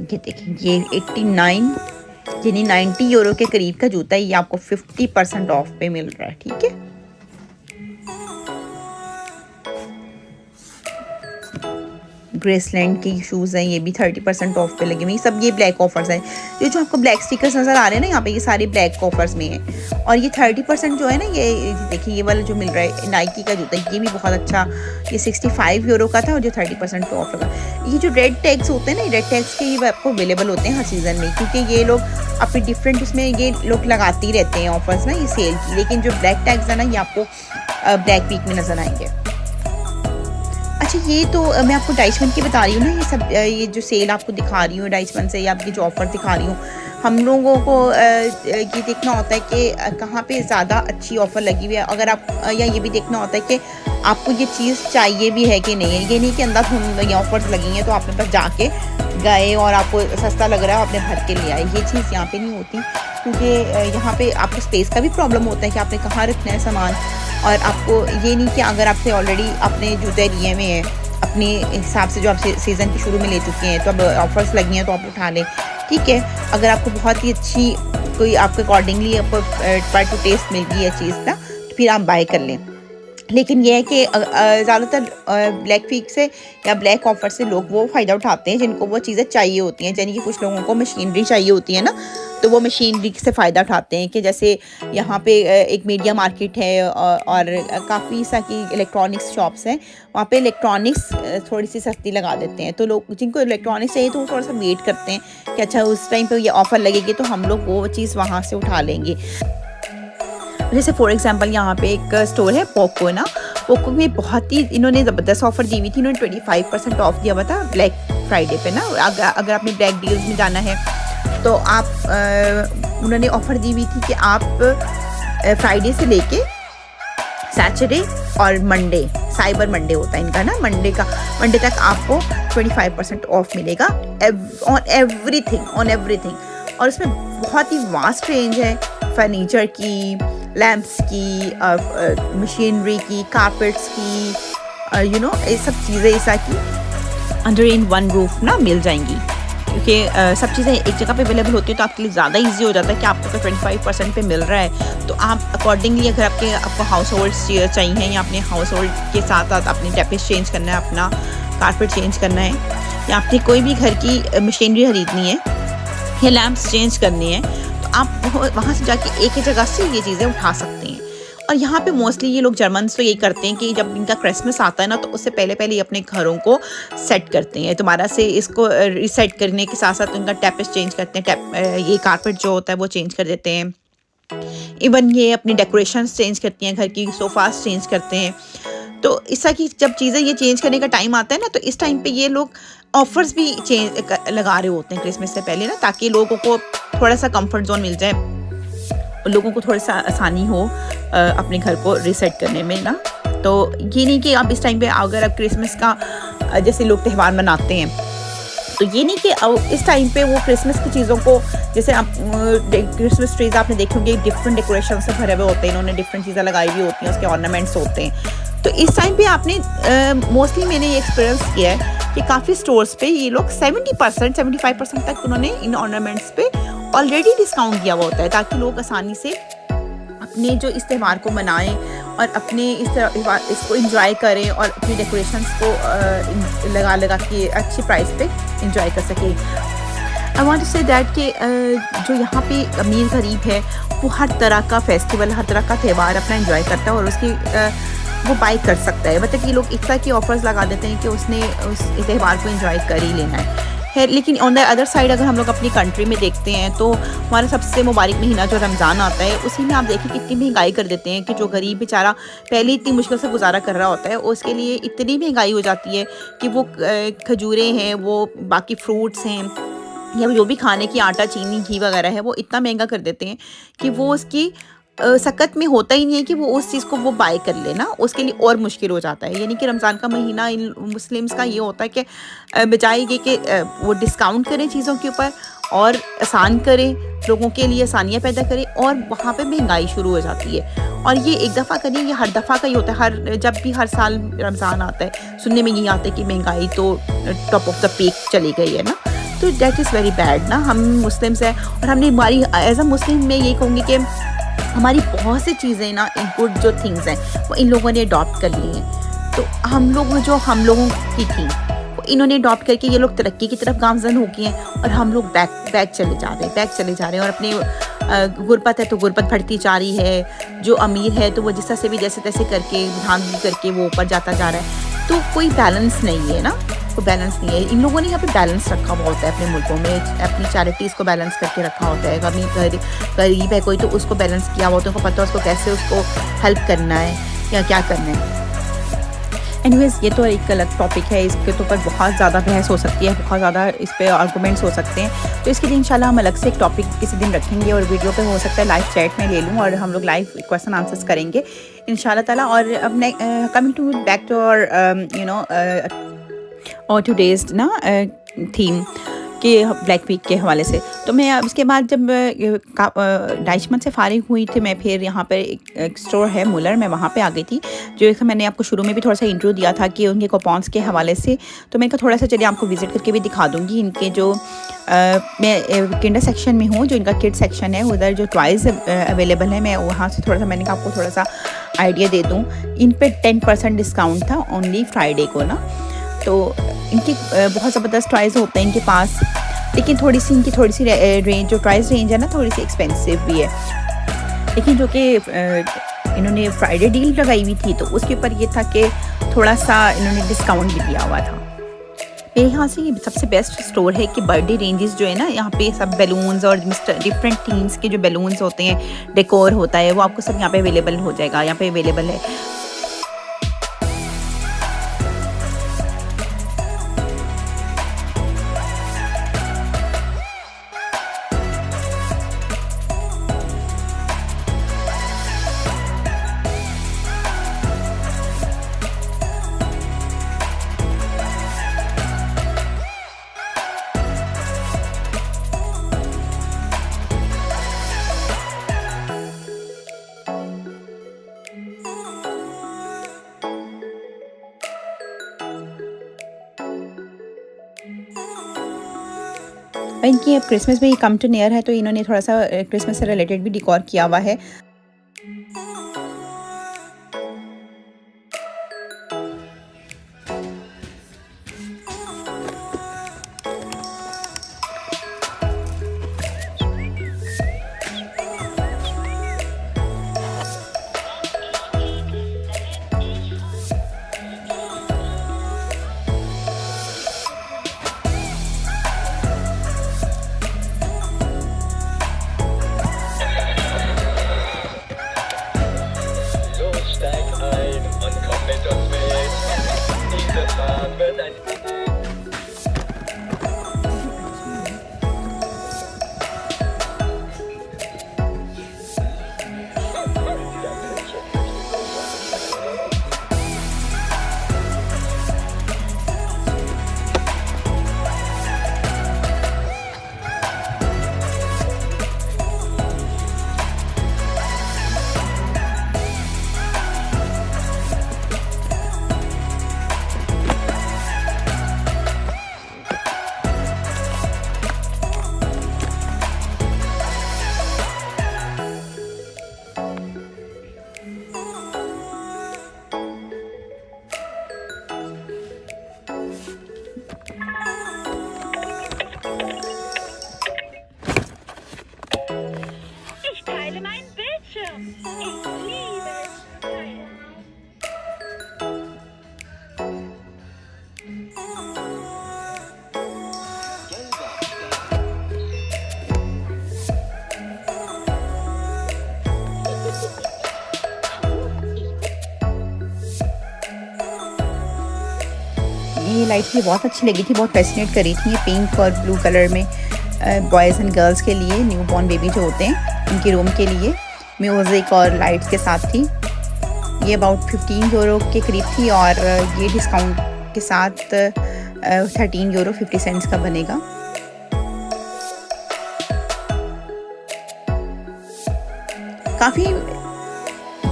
ये देखिए ये 89 यानी 90 यूरो के करीब का जूता है, ये आपको 50% ऑफ पे मिल रहा है, ठीक है। ग्रेसलैंड की शूज़ हैं, ये भी 30% ऑफ पे लगे हुए। सब ये ब्लैक ऑफर्स हैं। ये जो आपको ब्लैक स्टिकर्स नज़र आ रहे हैं ना यहाँ पे, ये सारे ब्लैक ऑफर्स में हैं। और ये 30% जो है ना, ये देखिए ये वाला जो मिल रहा है नाइकी का जूता, ये भी बहुत अच्छा, ये 65 यूरो का था और जो 30% पे ऑफ लगा। ये जो रेड टैग्स होते हैं ना, रेड टैग्स के ये आपको अवेलेबल होते हैं हर सीज़न में, क्योंकि ये लोग अपनी डिफरेंट उसमें ये लोग लगाते ही रहते हैं ऑफर्स ना, ये सेल की। लेकिन जो ब्लैक टैग्स है ना, ये आपको ब्लैक वीक में नज़र आएंगे। अच्छा, ये तो मैं आपको डाइचमन की बता रही हूँ ना, ये सब ये जो सेल आपको दिखा रही हूँ डाइचमन से, या आपकी जो ऑफ़र दिखा रही हूँ, हम लोगों को ये देखना होता है कि कहाँ पे ज़्यादा अच्छी ऑफ़र लगी हुई है। अगर आप या ये भी देखना होता है कि आपको ये चीज़ चाहिए भी है कि नहीं है। ये नहीं कि अंधाधुंध ये ऑफ़र्स लगी हैं तो आपने बस जाके गए और आपको सस्ता लग रहा है आपने भर के ले आए। ये चीज़ यहाँ पे नहीं होती, क्योंकि यहाँ पे आपको स्पेस का भी प्रॉब्लम होता है कि आपने कहाँ रखना है सामान। और आपको ये नहीं कि अगर आपसे ऑलरेडी आपने जूते लिए हुए हैं अपने हिसाब से जो आप सीज़न के शुरू में ले चुके हैं, तो अब ऑफ़र्स लगी हैं तो आप उठा लें, ठीक है। अगर आपको बहुत ही अच्छी कोई आपके अकॉर्डिंगली आपको ट्राई टू टेस्ट मिल गई है चीज़ ना, तो फिर आप बाय कर लें। लेकिन ये है कि ज़्यादातर ब्लैक वीक से या ब्लैक ऑफ़र से लोग वो फ़ायदा उठाते हैं जिनको वो चीज़ें चाहिए होती हैं। यानी कि कुछ लोगों को मशीनरी चाहिए होती है ना, तो वो मशीनरी से फ़ायदा उठाते हैं कि जैसे यहाँ पे एक मीडिया मार्केट है और काफ़ी सा की इलेक्ट्रॉनिक्स शॉप्स हैं, वहाँ पे इलेक्ट्रॉनिक्स थोड़ी सी सस्ती लगा देते हैं। तो लोग जिनको इलेक्ट्रॉनिक्स चाहिए तो वो थोड़ा सा वेट करते हैं कि अच्छा उस टाइम पे ये ऑफ़र लगेगी तो हम लोग वो चीज़ वहाँ से उठा लेंगे। जैसे फॉर एग्जांपल यहाँ पे एक स्टोर है पोको ना, पोको में बहुत ही इन्होंने ज़बरदस्त ऑफ़र दी हुई थी। इन्होंने 25% ऑफ दिया हुआ था ब्लैक फ्राइडे पे ना। अगर आपने ब्लैक डील्स में जाना है तो आप उन्होंने ऑफ़र दी हुई थी कि आप फ्राइडे से लेके सैटरडे और मंडे, साइबर मंडे होता है इनका ना, मंडे तक आपको 25% ऑफ मिलेगा ऑन एवरीथिंग। और इसमें बहुत ही वास्ट रेंज है फर्नीचर की, लैम्प्स की, मशीनरी की, कारपेट्स की, ये सब चीज़ें ऐसा की अंडर इन वन रूफ ना मिल जाएंगी। क्योंकि सब चीज़ें एक जगह पे अवेलेबल होती है तो आपके लिए ज़्यादा इजी हो जाता है कि आपको तो 25% पे मिल रहा है। तो आप अकॉर्डिंगली अगर आपको हाउस होल्ड चाहिए या अपने हाउस होल्ड के साथ साथ अपनी टैपिस चेंज करना है, अपना कारपेट चेंज करना है, या आपने कोई भी घर की मशीनरी खरीदनी है या लैम्प्स चेंज करनी है, तो आप वहाँ से जाके एक ही जगह से ये चीज़ें उठा सकते हैं। और यहाँ पे मोस्टली ये लोग जर्मन्स तो यही करते हैं कि जब इनका क्रिसमस आता है ना, तो उससे पहले ही अपने घरों को सेट करते हैं। दोबारा से इसको रीसेट करने के साथ साथ उनका टैपिस चेंज करते हैं, ये कारपेट जो होता है वो चेंज कर देते हैं। इवन ये अपनी डेकोरेशंस चेंज करती हैं, घर की सोफ़ास चेंज करते हैं। तो इस तरह की जब चीज़ें ये चेंज करने का टाइम आता है ना, तो इस टाइम पे ये लोग ऑफ़र्स भी लगा रहे होते हैं क्रिसमस से पहले ना, ताकि लोगों को थोड़ा सा कंफर्ट जोन मिल जाए, लोगों को थोड़ा सा आसानी हो अपने घर को रीसेट करने में ना। तो ये नहीं कि आप इस टाइम पे अगर आप क्रिसमस का जैसे लोग त्यौहार मनाते हैं, तो ये नहीं कि इस टाइम पे वो क्रिसमस की चीज़ों को, जैसे आप क्रिसमस ट्रीज आपने देखे होंगे डिफरेंट डेकोरेशन से भरे हुए होते हैं, इन्होंने डिफरेंट चीज़ें लगाई हुई होती हैं, उसके ऑर्नामेंट्स होते हैं। तो इस टाइम पे आपने मोस्टली मैंने ये एक्सपीरियंस किया है कि काफ़ी स्टोर्स पे ये लोग 70% 75% तक उन्होंने इन ऑर्नामेंट्स पे ऑलरेडी डिस्काउंट दिया हुआ होता है, ताकि लोग आसानी से अपने जो इस त्यौहार को मनाएं और अपने इसको एंजॉय करें और अपनी डेकोरेशंस को लगा के अच्छी प्राइस पे एंजॉय कर सकें। I want to say that कि जो यहाँ पे अमीर गरीब है वो हर तरह का फेस्टिवल, हर तरह का त्यौहार अपना एंजॉय करता है और उसकी वो बाई कर सकता है। मतलब कि लोग इस तरह की ऑफर्स लगा देते हैं कि उसने उस त्यौहार को एंजॉय कर ही लेना है। लेकिन ऑन द अदर साइड अगर हम लोग अपनी कंट्री में देखते हैं तो हमारा सबसे मुबारक महीना जो रमज़ान आता है, उसी में आप देखिए कितनी महंगाई कर देते हैं कि जो गरीब बेचारा पहले इतनी मुश्किल से गुजारा कर रहा होता है, उसके लिए इतनी महंगाई हो जाती है कि वो खजूरें हैं, वो बाकी फ्रूट्स हैं, या जो भी खाने की आटा, चीनी, घी वगैरह है, वो इतना महंगा कर देते हैं कि वो उसकी सकत में होता ही नहीं है कि वो उस चीज़ को वो बाय कर ले ना, उसके लिए और मुश्किल हो जाता है। यानी कि रमज़ान का महीना इन मुस्लिम्स का ये होता है कि बजाय ये कि वो डिस्काउंट करें चीज़ों के ऊपर और आसान करें, लोगों के लिए आसानियाँ पैदा करें, और वहाँ पे महंगाई शुरू हो जाती है। और ये एक दफ़ा करें, ये हर दफ़ा का ही होता है, जब भी हर साल रमज़ान आता है सुनने में यही आता है कि महंगाई तो टॉप ऑफ द पीक चली गई है ना। तो दैट इज़ वेरी बैड ना। हम मुस्लिम्स हैं और हमने हमारी एज अ मुस्लिम मैं ये कहूँगी कि हमारी बहुत सी चीज़ें ना, गुड जो थिंग्स हैं वो इन लोगों ने अडॉप्ट कर ली हैं। तो हम लोगों की थी वो इन्होंने अडॉप्ट करके ये लोग तरक्की की तरफ गामजन हो गए हैं और हम लोग बैक चले जा रहे हैं और अपने गुरबत है तो गुरबत बढ़ती जा रही है। जो अमीर है तो वो जिस तरह से भी जैसे तैसे करके धांधली करके वो ऊपर जाता जा रहा है। तो कोई बैलेंस नहीं है ना, कोई बैलेंस नहीं है। इन लोगों ने यहाँ पे बैलेंस रखा हुआ होता है अपने मुल्कों में, अपनी चैरिटीज़ को बैलेंस करके रखा होता है। कभी गरीब है कोई तो उसको बैलेंस किया हुआ होता है, उनको पता है उसको कैसे उसको हेल्प करना है या क्या करना है। एनीवेज़ ये तो एक अलग टॉपिक है, इसके तो ऊपर बहुत ज़्यादा बहस हो सकती है, बहुत ज़्यादा इस पे आर्गुमेंट्स हो सकते हैं। तो इसके लिए इंशाल्लाह हम अलग से एक टॉपिक किसी दिन रखेंगे और वीडियो पे हो सकता है लाइव चैट में ले लूँ और हम लोग लाइव क्वेश्चन आंसर्स करेंगे इंशाल्लाह ताला। और अब coming to back to our और टुडेज़ ना थीम कि ब्लैक वीक के हवाले से। तो मैं अब इसके बाद जब डाइशमंड से फ़ारिग हुई थी, मैं फिर यहाँ पर एक स्टोर है मुलर, मैं वहाँ पे आ गई थी। जो एक मैंने आपको शुरू में भी थोड़ा सा इंट्रो दिया था कि उनके कूपन्स के हवाले से, तो मैं थोड़ा सा चलिए आपको विज़िट करके भी दिखा दूँगी। इनके जो मैं किंडर सेक्शन में हूँ, जो इनका किड सेक्शन है, उधर जो टॉयज़ अवेलेबल है, मैं वहाँ से थोड़ा सा मैंने कहा आपको थोड़ा सा आइडिया दे दूँ। इन पे 10% डिस्काउंट था ओनली फ्राइडे को ना। तो इनकी बहुत ज़बरदस्त टॉयज़ होते हैं इनके पास, लेकिन थोड़ी सी रेंज, जो प्राइस रेंज है ना, थोड़ी सी एक्सपेंसिव भी है। लेकिन जो कि इन्होंने फ्राइडे डील लगाई हुई थी, तो उसके ऊपर ये था कि थोड़ा सा इन्होंने डिस्काउंट भी दिया हुआ था। मेरे यहाँ से ये सबसे बेस्ट स्टोर है कि बर्थडे रेंजेस जो है ना, यहाँ पे सब बैलून्स और डिफरेंट थीम्स के जो बैलून्स होते हैं, डेकोर होता है, वो आपको सब यहाँ पे अवेलेबल हो जाएगा। यहाँ पे अवेलेबल है। इनकी अब क्रिसमस भी कम टू नियर है, तो इन्होंने थोड़ा सा क्रिसमस से रिलेटेड भी डिकोर किया हुआ है। ये लाइट्स मुझे बहुत अच्छी लगी थी, बहुत फैसिनेट करी थी। ये पिंक और ब्लू कलर में बॉयज़ एंड गर्ल्स के लिए, न्यू बॉर्न बेबी जो होते हैं उनके रूम के लिए म्यूज़िक और लाइट्स के साथ थी। ये अबाउट 15 यूरो के करीब थी और ये डिस्काउंट के साथ 13 यूरो 50 सेंट्स का बनेगा। काफ़ी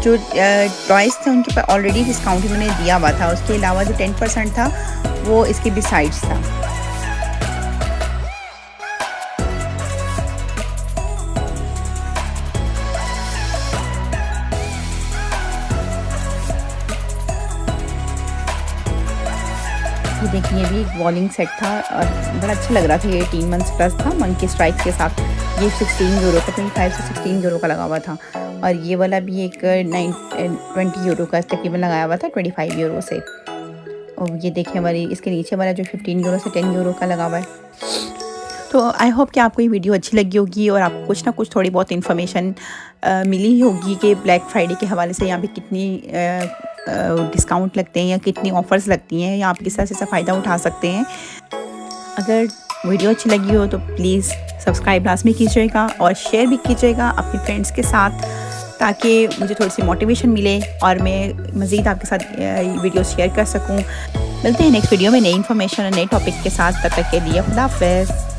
जो टॉयज़ थे उनके ऊपर ऑलरेडी डिस्काउंट उन्होंने दिया हुआ था, उसके अलावा जो 10% था वो इसके बिसाइड्स था। ये देखिए, ये भी एक वॉलिंग सेट था और बड़ा अच्छा लग रहा था। ये 18 मंथ्स प्लस था मंकी स्ट्राइक्स के साथ। ये 16 यूरो का, 25 से 16 यूरो का लगा हुआ था। और ये वाला भी एक 20 यूरो का तकरीबन लगाया हुआ था 25 यूरो से। और ये देखिए हमारी इसके नीचे वाला जो 15 यूरो से 10 यूरो का लगा हुआ है। तो आई होप कि आपको ये वीडियो अच्छी लगी होगी और आपको कुछ ना कुछ थोड़ी बहुत इन्फॉर्मेशन मिली होगी कि ब्लैक फ्राइडे के हवाले से यहाँ पे कितनी डिस्काउंट लगते हैं या कितनी ऑफ़र्स लगती हैं या आप किस तरह से इसका फ़ायदा उठा सकते हैं। अगर वीडियो अच्छी लगी हो तो प्लीज़ सब्सक्राइब लाजमी कीजिएगा और शेयर भी कीजिएगा अपने फ्रेंड्स के साथ, ताकि मुझे थोड़ी सी मोटिवेशन मिले और मैं मज़ीद आपके साथ वीडियो शेयर कर सकूं। मिलते हैं नेक्स्ट वीडियो में नई इन्फॉर्मेशन और नए टॉपिक के साथ। तब तक के लिए खुदा हाफ़िज़।